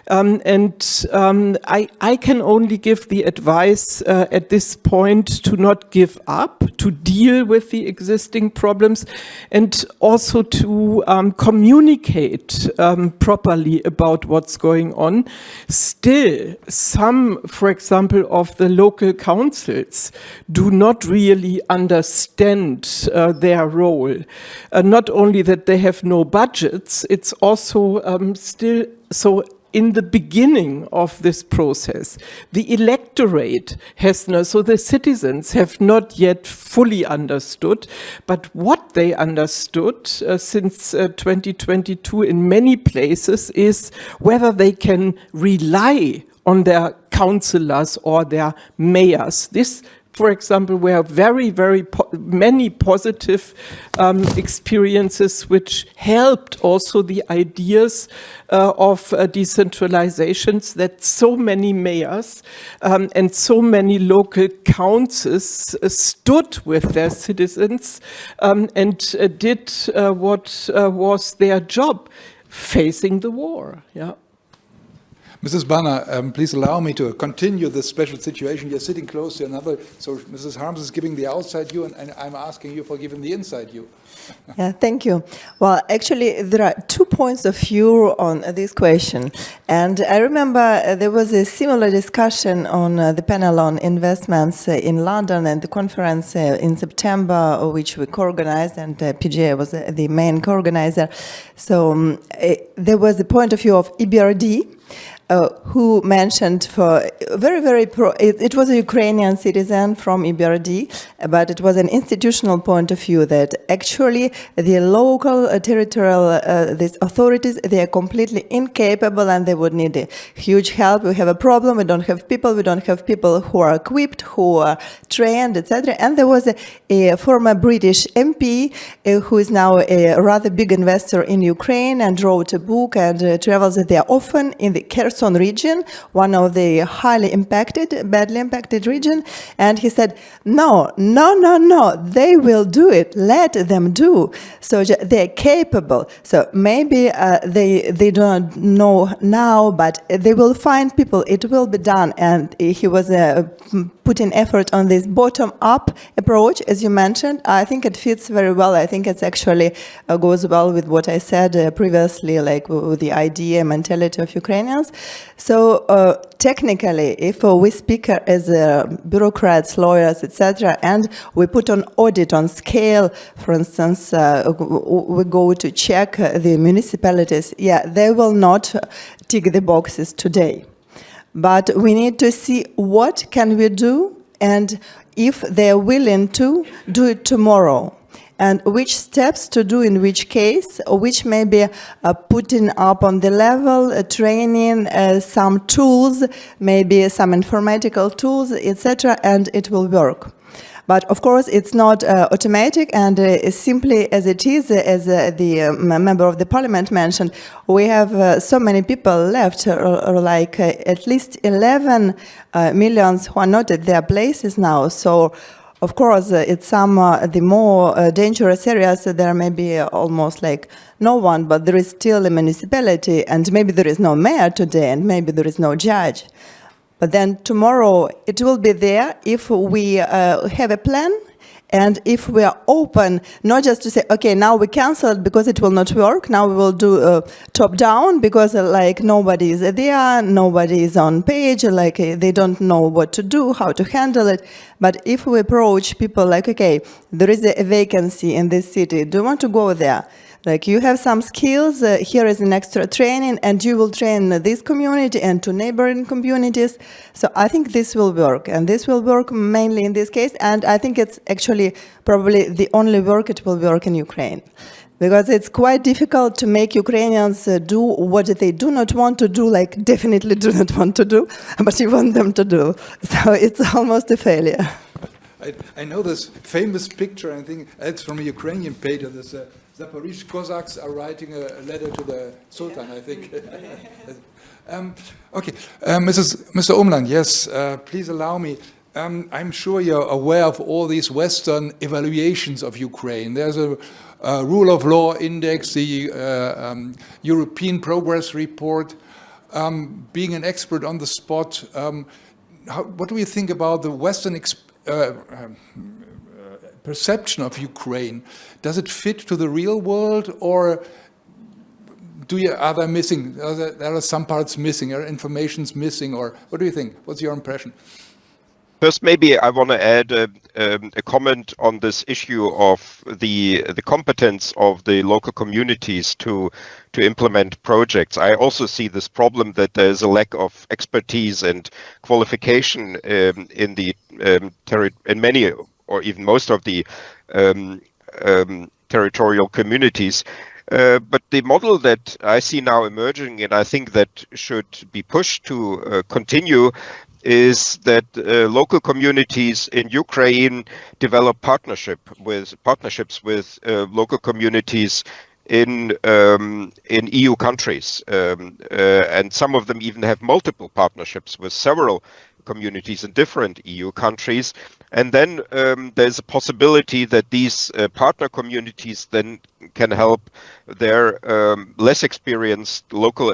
And I can only give the advice at this point to not give up, to deal with the existing problems, and also to communicate properly about what's going on. Still, some, for example, of the local councils do not really understand their role. Not only that they have no budgets, it's also still so. In the beginning of this process, the electorate has no, so the citizens have not yet fully understood, but what they understood since 2022 in many places is whether they can rely on their councillors or their mayors. This, for example, were very, very many positive experiences which helped also the ideas of decentralizations, that so many mayors and so many local councils stood with their citizens and did what was their job, facing the war. Mrs. Banner, please allow me to continue this special situation. You're sitting close to another, so Mrs. Harms is giving the outside view, and I'm asking you for giving the inside view. Yeah, thank you. Well, actually, there are 2 points of view on this question. And I remember there was a similar discussion on the panel on investments in London and the conference in September, which we co-organized, and PGA was the main co-organizer. So there was the point of view of EBRD, who mentioned for it was a Ukrainian citizen from EBRD, but it was an institutional point of view that actually the local territorial these authorities, they are completely incapable and they would need a huge help. We have a problem, we don't have people who are equipped, who are trained, etc. And there was a former British MP who is now a rather big investor in Ukraine and wrote a book and travels there often in the Kherson region, one of the badly impacted region, and he said, no, they will do it, let them do. So they're capable. So maybe they don't know now, but they will find people, it will be done. And he was putting effort on this bottom-up approach, as you mentioned. I think it fits very well. I think it actually goes well with what I said previously, like with the idea, mentality of Ukrainians. So technically, if we speak as bureaucrats, lawyers, etc., and we put on audit on scale, for instance, we go to check the municipalities, they will not tick the boxes today. But we need to see what can we do, and if they're willing to do it tomorrow. And which steps to do in which case, or which maybe putting up on the level, training, some tools, maybe some informatical tools, etc., and it will work. But of course, it's not automatic, and simply as it is, as the member of the parliament mentioned, we have so many people left, like at least 11 millions who are not at their places now. So, of course, it's some the more dangerous areas. There may be almost like no one, but there is still a municipality, and maybe there is no mayor today, and maybe there is no judge. But then tomorrow it will be there if we have a plan, and if we are open, not just to say, okay, now we canceled because it will not work, now we will do top down because like nobody is there, nobody is on page, like they don't know what to do, how to handle it. But if we approach people like, okay, there is a vacancy in this city, do you want to go there? Like you have some skills, here is an extra training, and you will train this community and to neighboring communities. So I think this will work, and this will work mainly in this case, and I think it's actually probably the only work it will work in Ukraine. Because it's quite difficult to make Ukrainians do what they do not want to do, like definitely do not want to do, but you want them to do. So it's almost a failure. I know this famous picture, I think it's from a Ukrainian paper, this Zaporizh Cossacks are writing a letter to the Sultan, I think. Okay, Mr. Umland, yes, please allow me. I'm sure you're aware of all these Western evaluations of Ukraine. There's a rule of law index, the European progress report. Being an expert on the spot, what do you think about the Western perception of Ukraine? Does it fit to the real world, or are there missing? There are some parts missing, are information's missing, or what do you think? What's your impression? First, maybe I want to add a comment on this issue of the competence of the local communities to implement projects. I also see this problem that there's a lack of expertise and qualification in many or even most of the territorial communities. But the model that I see now emerging, and I think that should be pushed to continue, is that local communities in Ukraine develop partnerships with local communities in EU countries, and some of them even have multiple partnerships with several communities in different EU countries. And then there's a possibility that these partner communities then can help their less experienced local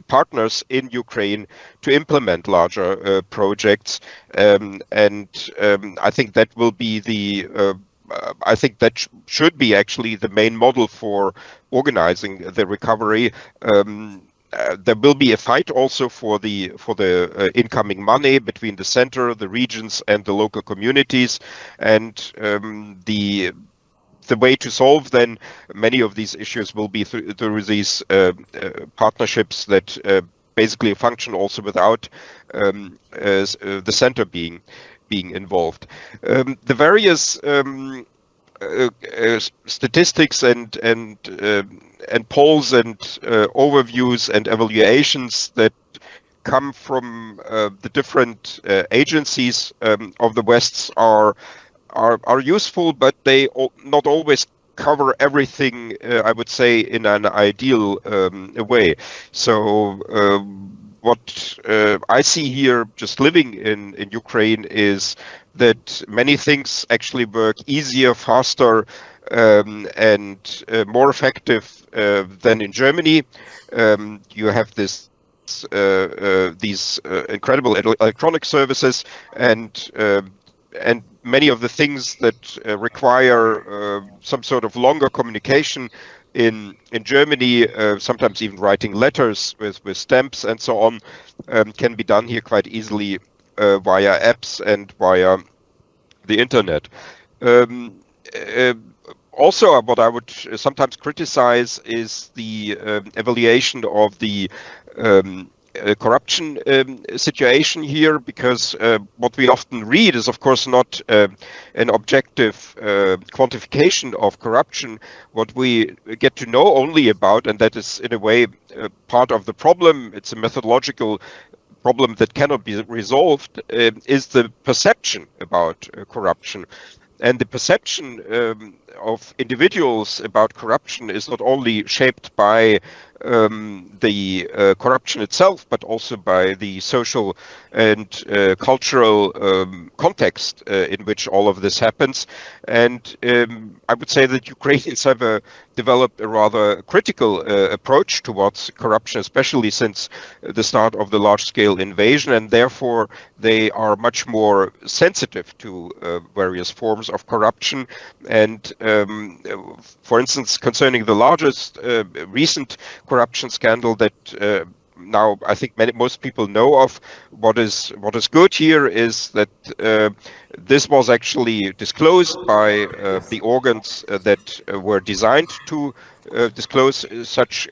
partners in Ukraine to implement larger projects, and I think that will be I think that should be actually the main model for organizing the recovery. There will be a fight also for the incoming money between the center, the regions, and the local communities, and the way to solve then many of these issues will be through these partnerships that basically function also without the center being involved. The various statistics and polls and overviews and evaluations that come from the different agencies of the West are useful, but they not always cover everything, I would say, in an ideal way. So what I see here, just living in Ukraine, is that many things actually work easier, faster, and more effective than in Germany. You have these incredible electronic services, and many of the things that require some sort of longer communication in Germany, sometimes even writing letters with stamps and so on, can be done here quite easily via apps and via the internet. Also, what I would sometimes criticize is the evaluation of the corruption situation here, because what we often read is, of course, not an objective quantification of corruption. What we get to know only about, and that is in a way part of the problem, it's a methodological problem that cannot be resolved, is the perception about corruption. And the perception of individuals about corruption is not only shaped by the corruption itself, but also by the social and cultural context in which all of this happens. And I would say that Ukrainians have developed a rather critical approach towards corruption, especially since the start of the large-scale invasion, and therefore they are much more sensitive to various forms of corruption. And for instance, concerning the largest recent corruption scandal that now I think most people know of, what is good here is that this was actually disclosed by the organs that were designed to disclose such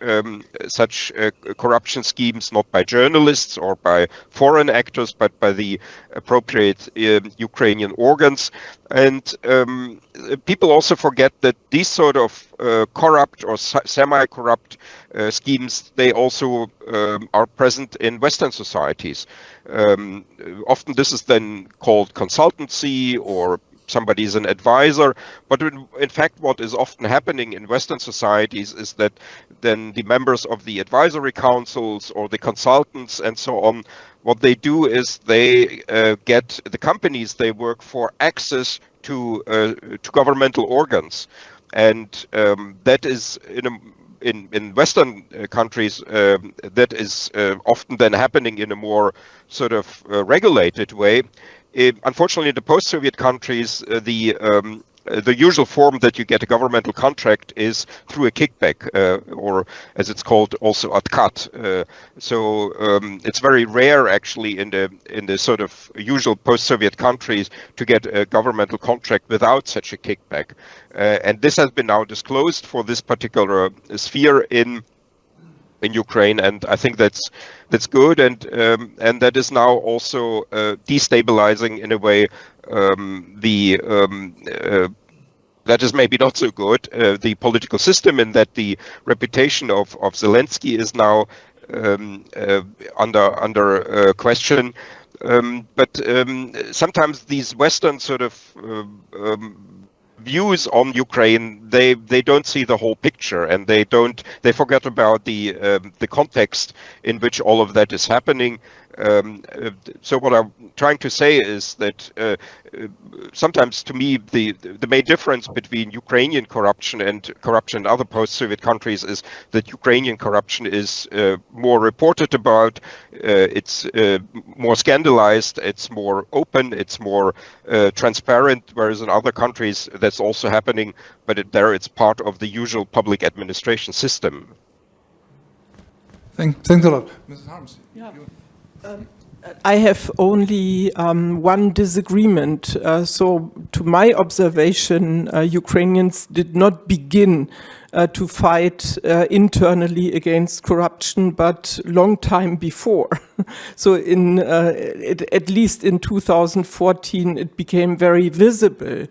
corruption schemes, not by journalists or by foreign actors, but by the appropriate Ukrainian organs. And people also forget that these sort of corrupt or semi-corrupt schemes, they also are present in Western societies. Often this is then called consultancy, or somebody is an advisor, but in fact what is often happening in Western societies is that then the members of the advisory councils or the consultants and so on, what they do is they get the companies they work for access to governmental organs, and that is in Western countries, that is often then happening in a more sort of regulated way. Unfortunately, in the post-Soviet countries, the usual form that you get a governmental contract is through a kickback, or as it's called, also откат. So it's very rare, actually, in the sort of usual post-Soviet countries to get a governmental contract without such a kickback. And this has been now disclosed for this particular sphere in Ukraine, and I think that's good, and that is now also destabilizing in a way that is maybe not so good, the political system, in that the reputation of Zelensky is now under question. But sometimes these Western sort of views on Ukraine, they don't see the whole picture, and they forget about the context in which all of that is happening. So what I'm trying to say is that sometimes, to me, the main difference between Ukrainian corruption and corruption in other post-Soviet countries is that Ukrainian corruption is more reported about, it's more scandalized, it's more open, it's more transparent, whereas in other countries that's also happening, but there it's part of the usual public administration system. Thanks a lot. Mrs. Harms. Yeah. I have only one disagreement. So, to my observation, Ukrainians did not begin to fight internally against corruption, but long time before. So, at least in 2014, it became very visible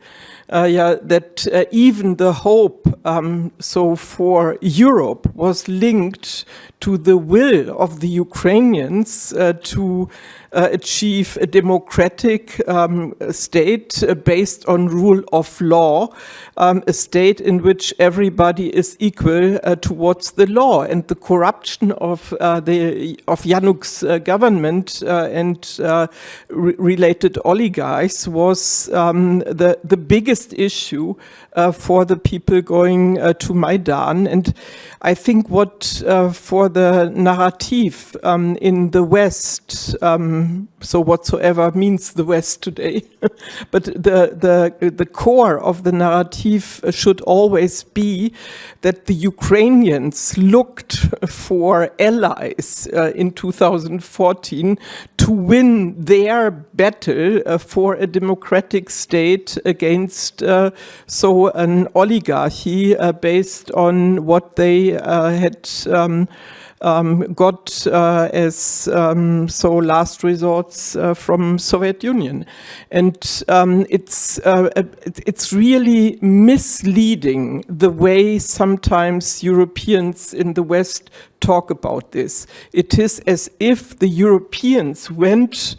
that even the hope for Europe was linked to the will of the Ukrainians to achieve a democratic state based on rule of law, a state in which everybody is equal towards the law. And the corruption of Yanuk's government and related oligarchs was the biggest issue for the people going to Maidan. And I think what for the narrative in the West, so whatsoever means the West today, but the core of the narrative should always be that the Ukrainians looked for allies in 2014 to win their battle for a democratic state against an oligarchy based on what they had got as last resorts from Soviet Union. And it's really misleading the way sometimes Europeans in the West talk about this. It is as if the Europeans went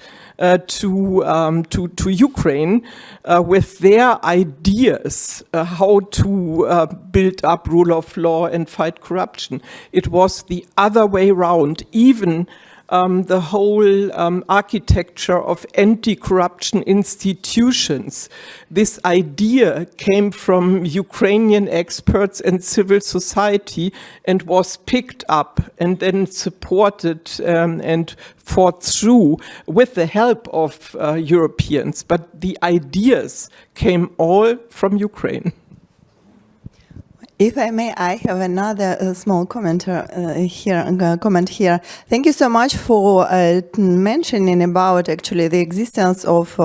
to Ukraine with their ideas how to build up rule of law and fight corruption. It was the other way around. Even the whole architecture of anti-corruption institutions. This idea came from Ukrainian experts and civil society and was picked up and then supported and fought through with the help of Europeans. But the ideas came all from Ukraine. If I may, I have another small comment here. Thank you so much for mentioning about actually the existence of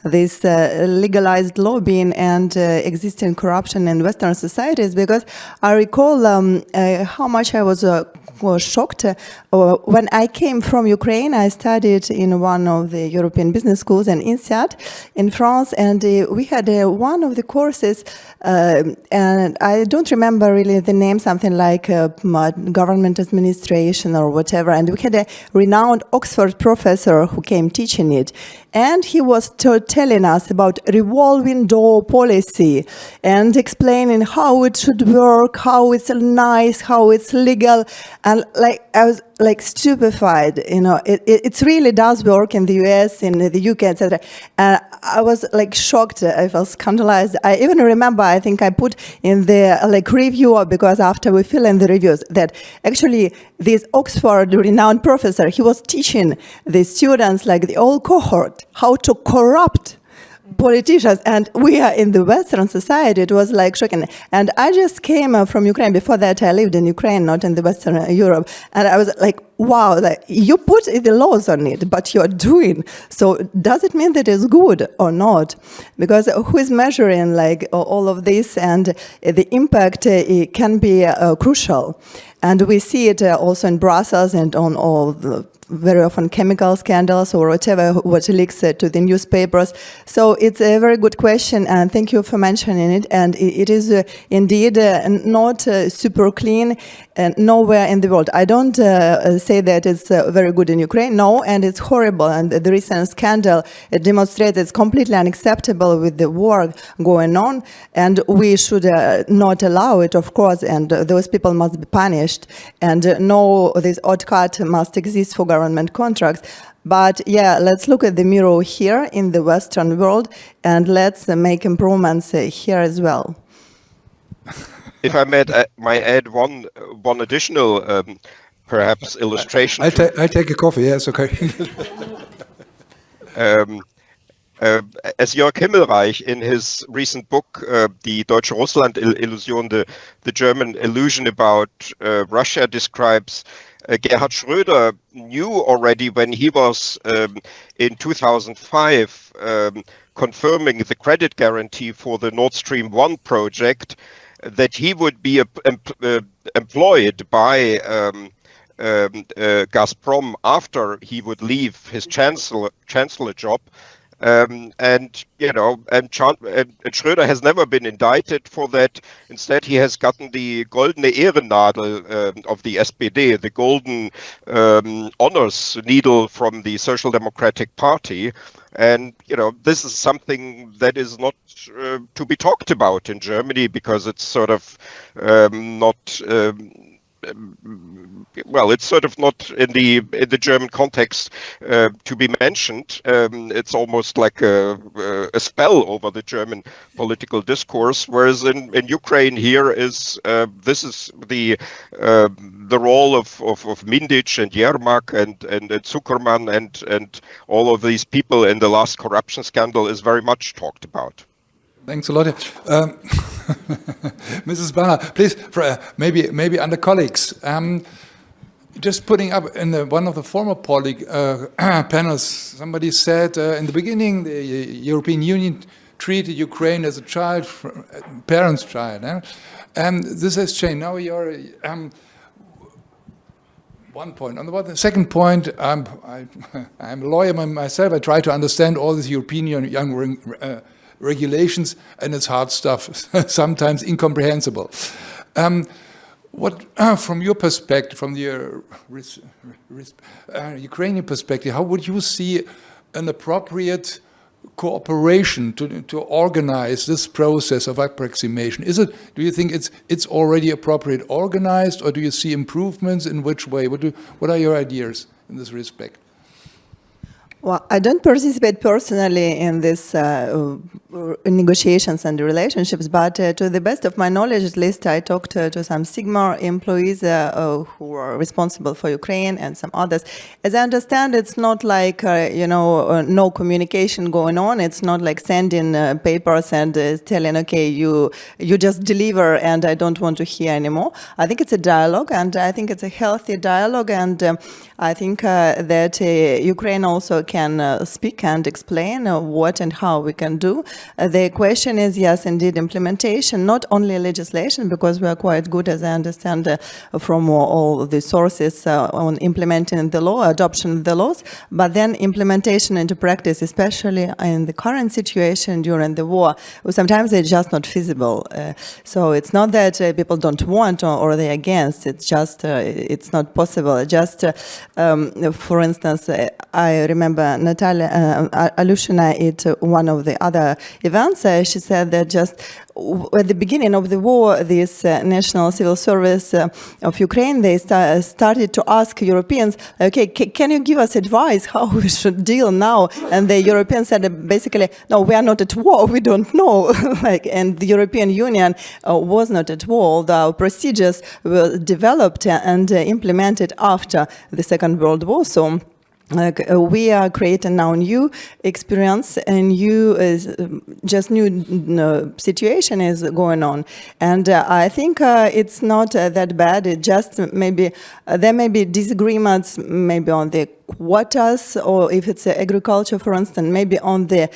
this legalized lobbying and existing corruption in Western societies, because I recall how much I was shocked. When I came from Ukraine, I studied in one of the European business schools in INSEAD in France, and we had one of the courses, and I don't remember really the name, something like government administration or whatever, and we had a renowned Oxford professor who came teaching it, and he was telling us about revolving door policy and explaining how it should work, how it's nice, how it's legal, and I was stupefied, it really does work in the US, in the UK, etc. And I was shocked, I felt scandalized. I even remember, I think I put in the review, because after we fill in the reviews, that actually this Oxford renowned professor, he was teaching the students, the whole cohort, how to corrupt politicians, and we are in the Western society. It was shocking. And I just came from Ukraine. Before that, I lived in Ukraine, not in the Western Europe. And I was wow, you put the laws on it, but you're doing. So does it mean that it's good or not? Because who is measuring all of this, and the impact it can be crucial. And we see it also in Brussels and on all the very often chemical scandals or whatever, what leaks to the newspapers. So it's a very good question, and thank you for mentioning it. And it is indeed not super clean nowhere in the world. I don't say that it's very good in Ukraine, no, and it's horrible. And the recent scandal, it demonstrates it's completely unacceptable with the war going on, and we should not allow it, of course, and those people must be punished. And no, this odd cut must exist for government contracts. But yeah, let's look at the mirror here in the Western world, and let's make improvements here as well. If I might add one additional perhaps illustration. I'll take a coffee. Yes, okay. As Jörg Himmelreich in his recent book, Die Deutsche Russland-Illusion, the German illusion about Russia, describes, Gerhard Schröder knew already when he was in 2005 confirming the credit guarantee for the Nord Stream 1 project that he would be employed by Gazprom after he would leave his chancellor job. And Schröder has never been indicted for that. Instead, he has gotten the goldene Ehrennadel of the SPD, the golden honors needle from the Social Democratic Party. And, this is something that is not to be talked about in Germany because it's sort of not... it's sort of not in the German context to be mentioned. It's almost like a spell over the German political discourse. Whereas in Ukraine, here is this is the role of Mindic and Yermak and Zuckerman and all of these people in the last corruption scandal is very much talked about. Thanks a lot. Mrs. Banner, please, maybe under colleagues, just putting up in one of the former panels, somebody said in the beginning the European Union treated Ukraine as a child, parent's child, and this has changed. Now you're one point. On the second point, I'm a lawyer myself. I try to understand all this European young regulations, and it's hard stuff, sometimes incomprehensible. What, from your perspective, from the Ukrainian perspective, how would you see an appropriate cooperation to organize this process of approximation? Do you think it's already appropriate organized, or do you see improvements? In which way? What are your ideas in this respect? Well, I don't participate personally in this negotiations and relationships, but to the best of my knowledge, at least, I talked to some Sigma employees who are responsible for Ukraine and some others. As I understand, it's not like, no communication going on. It's not like sending papers and telling, okay, you just deliver and I don't want to hear anymore. I think it's a dialogue, and I think it's a healthy dialogue, and I think that Ukraine also can speak and explain what and how we can do. The question is, yes, indeed, implementation, not only legislation, because we are quite good, as I understand, from all the sources on implementing the law, adoption of the laws, but then implementation into practice, especially in the current situation during the war, sometimes it's just not feasible. So it's not that people don't want or they're against, it's just, it's not possible. Just, for instance, I remember Natalia Alushina at one of the other events, she said that just at the beginning of the war, this National Civil Service of Ukraine, they started to ask Europeans, okay, can you give us advice how we should deal now? And the Europeans said basically, no, we are not at war, we don't know. And the European Union was not at war. The procedures were developed and implemented after the Second World War. So we are creating now new experience, and new situation is going on, and I think it's not that bad. It just maybe there may be disagreements, maybe on the quotas, or if it's agriculture, for instance, maybe on the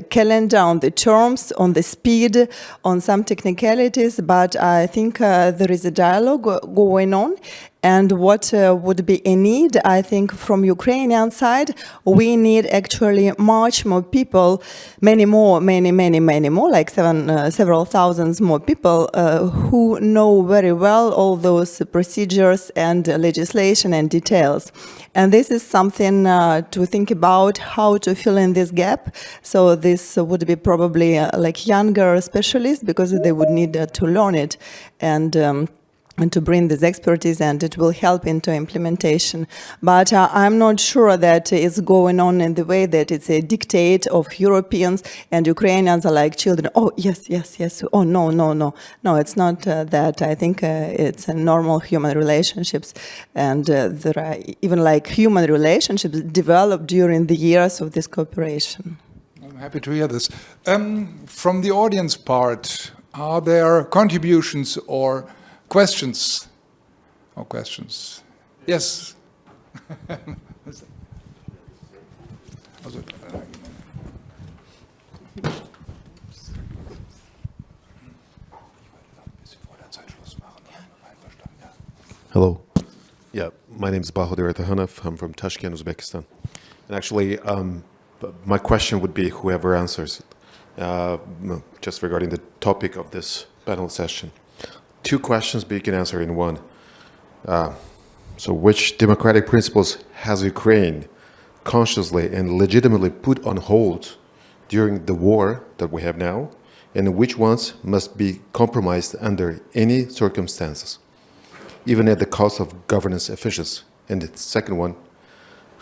calendar, on the terms, on the speed, on some technicalities. But I think there is a dialogue going on. And what would be a need, I think, from Ukrainian side, we need actually much more people, many more, like several thousands more people who know very well all those procedures and legislation and details. And this is something to think about, how to fill in this gap. So this would be probably like younger specialists, because they would need to learn it. And and to bring this expertise, and it will help into implementation. But I'm not sure that it's going on in the way that it's a dictate of Europeans and Ukrainians are like children. Oh, yes, yes, yes. Oh, no, no, no. No, it's not that. I think it's a normal human relationships. And there are even like human relationships developed during the years of this cooperation. I'm happy to hear this. From the audience part, are there contributions or questions? Yes. Hello. Yeah, my name is Bahadur Atahanov. I'm from Tashkent, Uzbekistan. And actually, my question would be whoever answers it, just regarding the topic of this panel session. 2 questions, but you can answer in one. So which democratic principles has Ukraine consciously and legitimately put on hold during the war that we have now, and which ones must be compromised under any circumstances, even at the cost of governance efficiency? And the second one,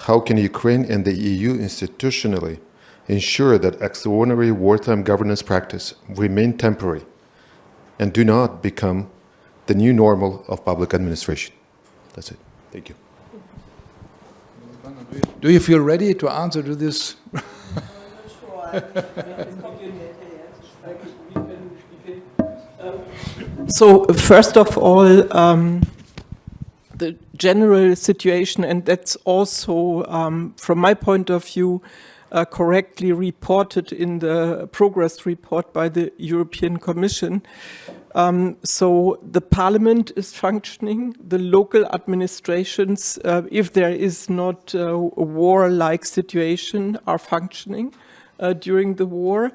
how can Ukraine and the EU institutionally ensure that extraordinary wartime governance practice remain temporary and do not become the new normal of public administration? That's it. Thank you. Do you feel ready to answer to this? So first of all, the general situation, and that's also, from my point of view, correctly reported in the progress report by the European Commission. So the parliament is functioning, the local administrations, if there is not a war-like situation, are functioning during the war.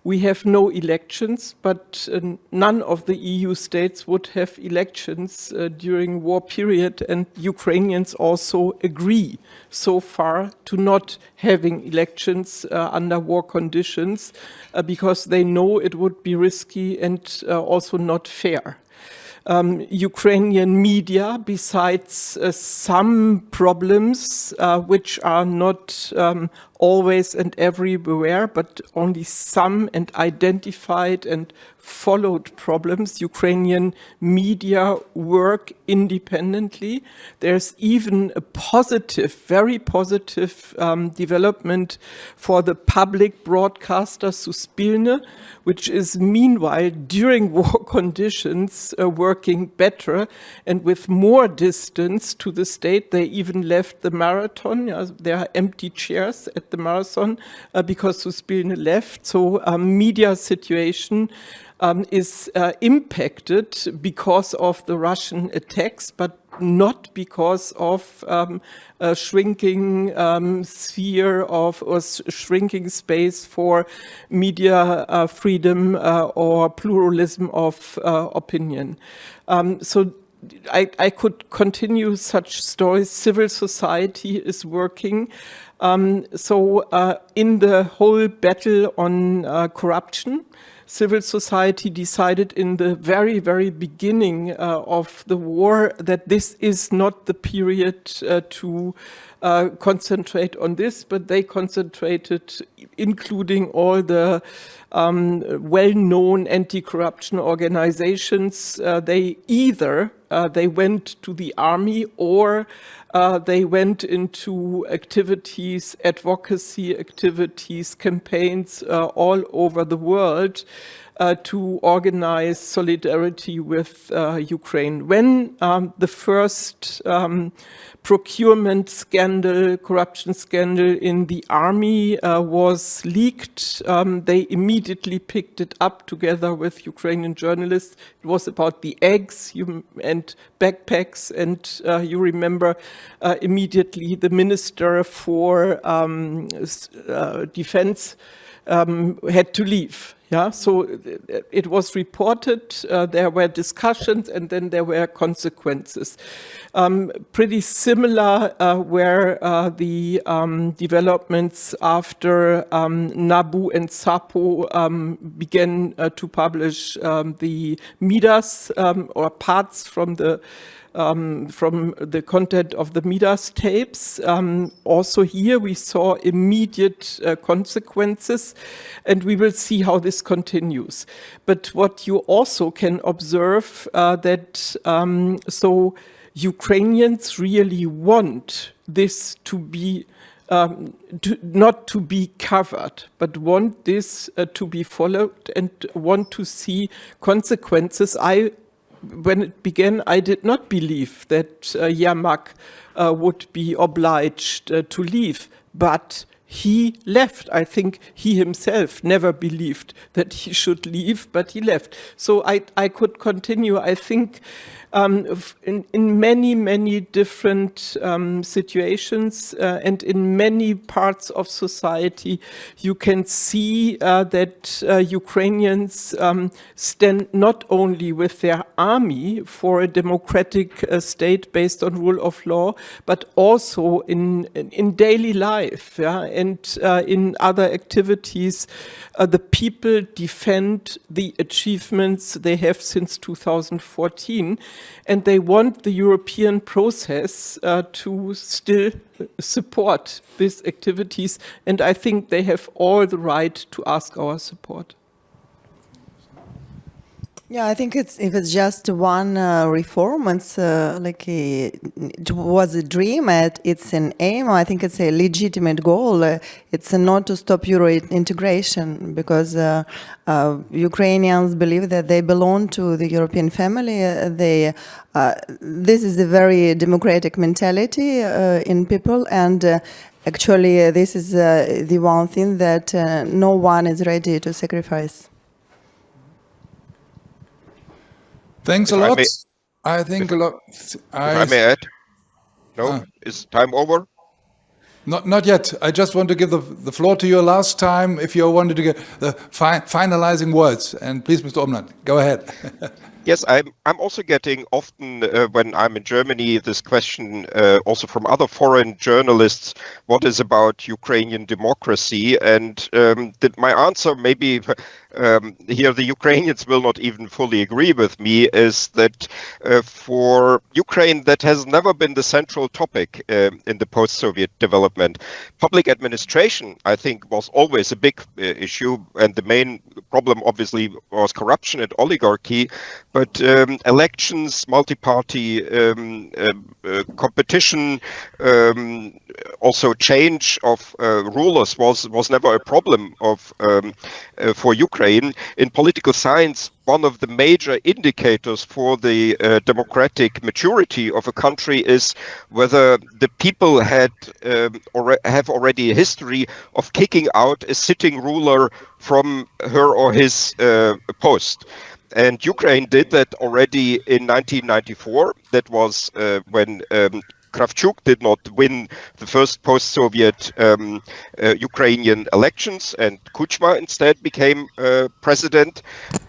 We have no elections, but none of the EU states would have elections during war period, and Ukrainians also agree so far to not having elections under war conditions because they know it would be risky and also not fair. Ukrainian media, besides some problems which are not always and everywhere, but only some and identified and followed problems, Ukrainian media work independently. There's even a positive, very positive development for the public broadcaster Suspilne, which is meanwhile during war conditions working better and with more distance to the state. They even left the marathon. There are empty chairs at the marathon because Suspilne left. So media situation is impacted because of the Russian attacks, but not because of a shrinking sphere of or shrinking space for media freedom or pluralism of opinion. So I could continue such stories. Civil society is working. So in the whole battle on corruption, civil society decided in the very, very beginning of the war that this is not the period to concentrate on this, but they concentrated, including all the well-known anti-corruption organizations. They either they went to the army or they went into activities, advocacy activities, campaigns all over the world to organize solidarity with Ukraine. When the first procurement scandal, corruption scandal in the army was leaked, they immediately picked it up together with Ukrainian journalists. It was about the eggs and backpacks, and you remember immediately the minister for defense had to leave. Yeah, so it was reported, there were discussions, and then there were consequences. Pretty similar were the developments after NABU and SAPO began to publish the Midas or parts from the content of the Midas tapes. Also here we saw immediate consequences, and we will see how this continues. But what you also can observe that so Ukrainians really want this to be not to be covered, but want this to be followed and want to see consequences. When it began, I did not believe that Yermak would be obliged to leave, but he left. I think he himself never believed that he should leave, but he left. So I could continue. I think in many, many different situations and in many parts of society, you can see that Ukrainians stand not only with their army for a democratic state based on rule of law, but also in daily life, yeah, and in other activities. The people defend the achievements they have since 2014. And they want the European process to still support these activities. And I think they have all the right to ask our support. Yeah, I think if it's just one reform, it's it was a dream, it's an aim. I think it's a legitimate goal. It's not to stop Euro integration, because Ukrainians believe that they belong to the European family. This is a very democratic mentality in people, and actually this is the one thing that no one is ready to sacrifice. Thanks a lot. I think a lot. If I may add, no, is time over? Not yet. I just want to give the floor to you last time if you wanted to get the finalizing words. And please, Mr. Omland, go ahead. Yes, I'm also getting often when I'm in Germany this question also from other foreign journalists, what is about Ukrainian democracy? And my answer, maybe here the Ukrainians will not even fully agree with me, is that for Ukraine that has never been the central topic in the post-Soviet development. Public administration, I think, was always a big issue, and the main problem obviously was corruption and oligarchy. But elections, multi-party competition, also change of rulers was never a problem for Ukraine. In political science, one of the major indicators for the democratic maturity of a country is whether the people have already a history of kicking out a sitting ruler from her or his post. And Ukraine did that already in 1994. That was when Kravchuk did not win the first post-Soviet Ukrainian elections, and Kuchma instead became president.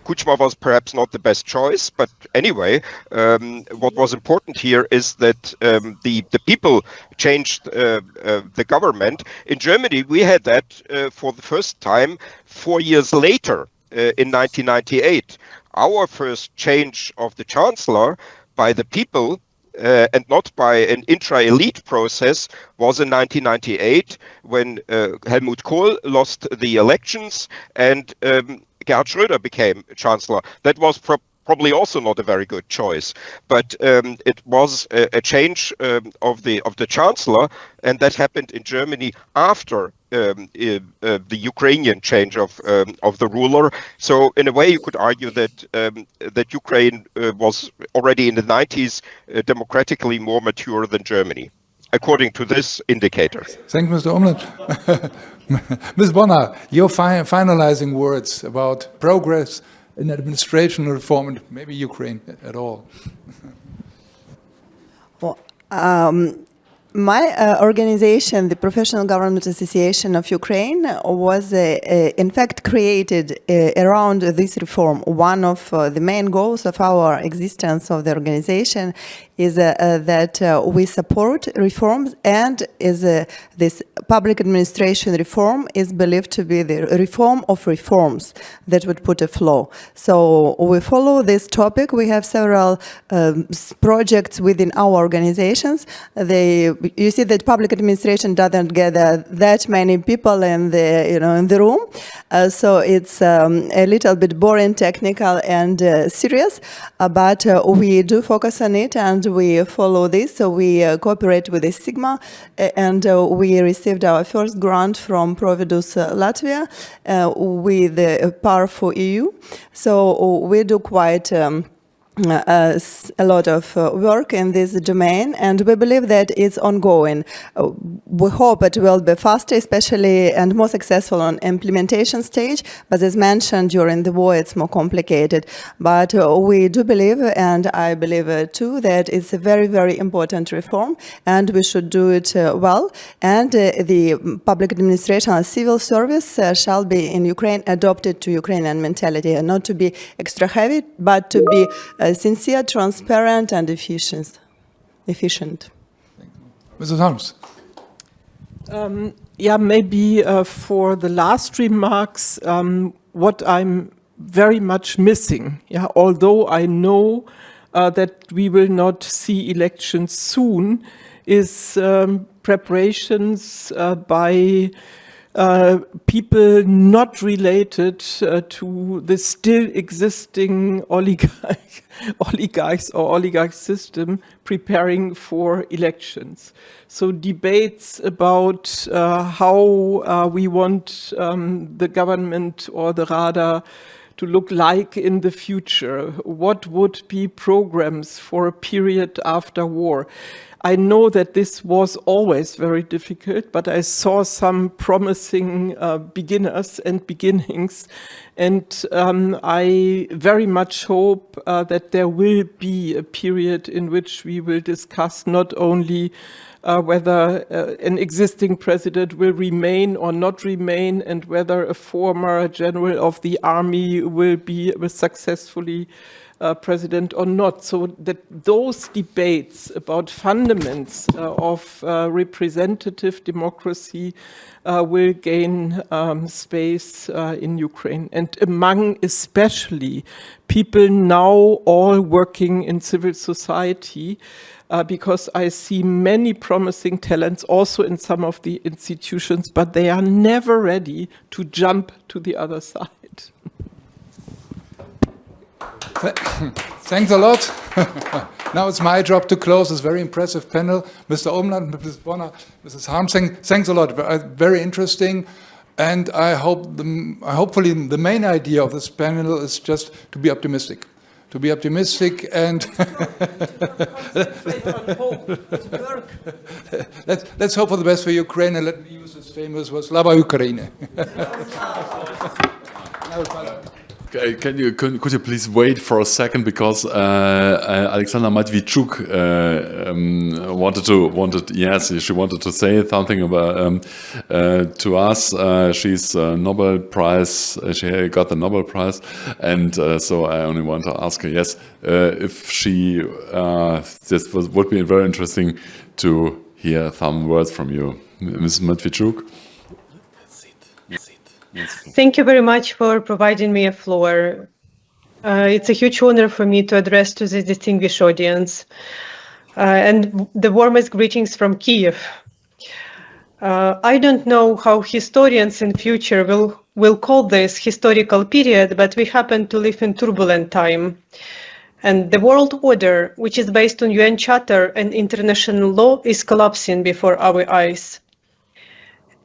Kuchma was perhaps not the best choice, but anyway, what was important here is that the people changed the government. In Germany, we had that for the first time 4 years later, in 1998. Our first change of the chancellor by the people and not by an intra-elite process was in 1998 when Helmut Kohl lost the elections and Gerhard Schröder became chancellor. That was probably also not a very good choice, but it was a change of the chancellor, and that happened in Germany after the Ukrainian change of the ruler. So in a way, you could argue that Ukraine was already in the 90s democratically more mature than Germany, according to this indicator. Thank you, Mr. Omland. Ms. Bonner, your finalizing words about progress in administration reform and maybe Ukraine at all. Well, My organization, the Professional Government Association of Ukraine, was in fact created around this reform. One of the main goals of our existence of the organization is that we support reforms, and this public administration reform is believed to be the reform of reforms that would put a flow. So we follow this topic. We have several projects within our organizations. You see that public administration doesn't gather that many people in the room, so it's a little bit boring, technical, and serious. But we do focus on it, and we follow this. So we cooperate with the Sigma, and we received our first grant from Providus Latvia with the Powerful EU. So we do quite a lot of work in this domain, and we believe that it's ongoing. We hope it will be faster, especially, and more successful on implementation stage, but as mentioned, during the war it's more complicated. But we do believe, and I believe too, that it's a very, very important reform, and we should do it well. And the public administration and civil service shall be in Ukraine adopted to Ukrainian mentality, not to be extra heavy, but to be sincere, transparent, and efficient. Mrs. Harms. Maybe for the last remarks, what I'm very much missing, although I know that we will not see elections soon, is preparations by people not related to the still existing oligarchs or oligarch system preparing for elections. So debates about how we want the government or the Rada to look like in the future. What would be programs for a period after war? I know that this was always very difficult, but I saw some promising beginnings, and I very much hope that there will be a period in which we will discuss not only whether an existing president will remain or not remain, and whether a former general of the army will be successfully president or not. So that those debates about fundaments of representative democracy will gain space in Ukraine. And among especially people now all working in civil society, because I see many promising talents also in some of the institutions, but they are never ready to jump to the other side. Thanks a lot. Now it's my job to close this very impressive panel. Mr. Omland, Mrs. Bonner, Mrs. Harms, thanks a lot. Very interesting. And I hope hopefully the main idea of this panel is just to be optimistic. To be optimistic and let's hope for the best for Ukraine, and let me use this famous word, Slava Ukraine. Could you please wait for a second, because Oleksandra Matviichuk wanted to say something about to us. She's Nobel Prize. She got the Nobel Prize, and so I only want to ask her, if she would be very interesting to hear some words from you, Ms. Matviichuk. Thank you very much for providing me a floor. It's a huge honor for me to address to this distinguished audience. And the warmest greetings from Kiev. I don't know how historians in future will call this historical period, but we happen to live in turbulent time. And the world order, which is based on UN Charter and international law, is collapsing before our eyes.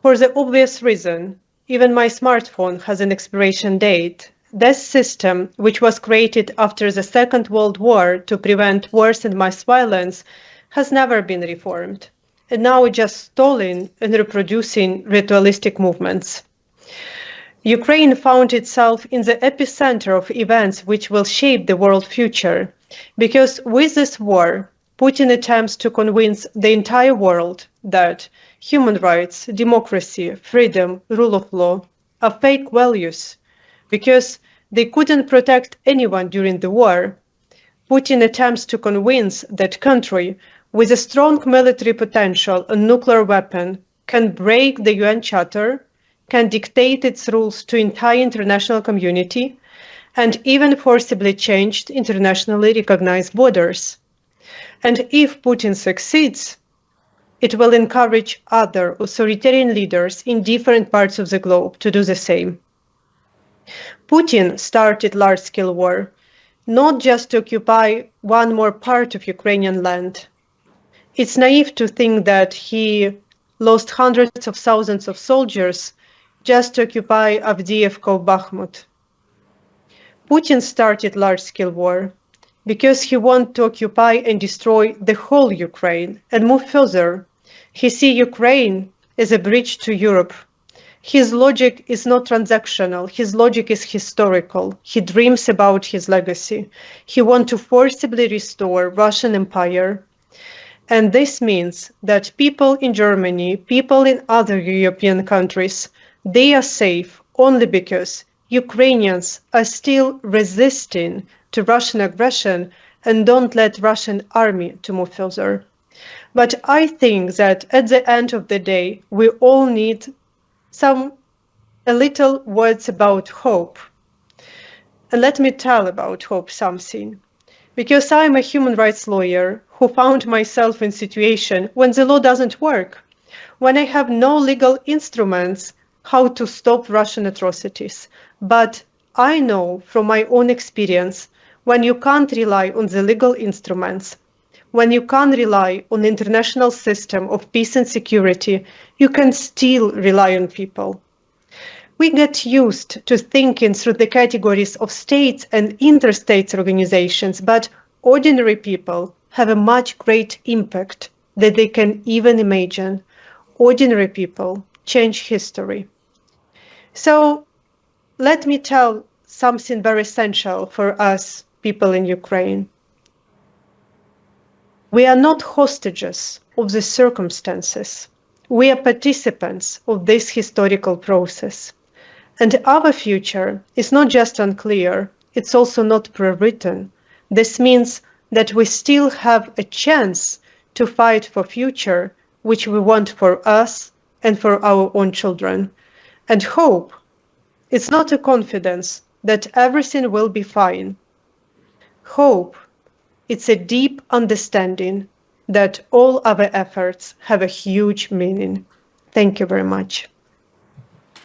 For the obvious reason, even my smartphone has an expiration date. This system, which was created after the Second World War to prevent wars and mass violence, has never been reformed, and now just stalling and reproducing ritualistic movements. Ukraine found itself in the epicenter of events which will shape the world future, because with this war, Putin attempts to convince the entire world that human rights, democracy, freedom, rule of law are fake values because they couldn't protect anyone during the war. Putin attempts to convince that country with a strong military potential and nuclear weapon can break the UN Charter, can dictate its rules to entire international community, and even forcibly changed internationally recognized borders. And if Putin succeeds, it will encourage other authoritarian leaders in different parts of the globe to do the same. Putin started large-scale war, not just to occupy one more part of Ukrainian land. It's naive to think that he lost hundreds of thousands of soldiers just to occupy Avdiivka or Bakhmut. Putin started large-scale war because he wanted to occupy and destroy the whole Ukraine and move further. He sees Ukraine as a bridge to Europe. His logic is not transactional, his logic is historical. He dreams about his legacy. He wants to forcibly restore Russian Empire. And this means that people in Germany, people in other European countries, they are safe only because Ukrainians are still resisting to Russian aggression and don't let Russian army to move further. But I think that at the end of the day, we all need a little words about hope. And let me tell about hope something. Because I'm a human rights lawyer who found myself in a situation when the law doesn't work, when I have no legal instruments how to stop Russian atrocities. But I know from my own experience, when you can't rely on the legal instruments, when you can't rely on the international system of peace and security, you can still rely on people. We get used to thinking through the categories of states and interstate organizations, but ordinary people have a much greater impact than they can even imagine. Ordinary people change history. So let me tell something very essential for us people in Ukraine. We are not hostages of the circumstances. We are participants of this historical process. And our future is not just unclear, it's also not pre-written. This means that we still have a chance to fight for future which we want for us and for our own children. And hope, it's not a confidence that everything will be fine. Hope, it's a deep understanding that all our efforts have a huge meaning. Thank you very much.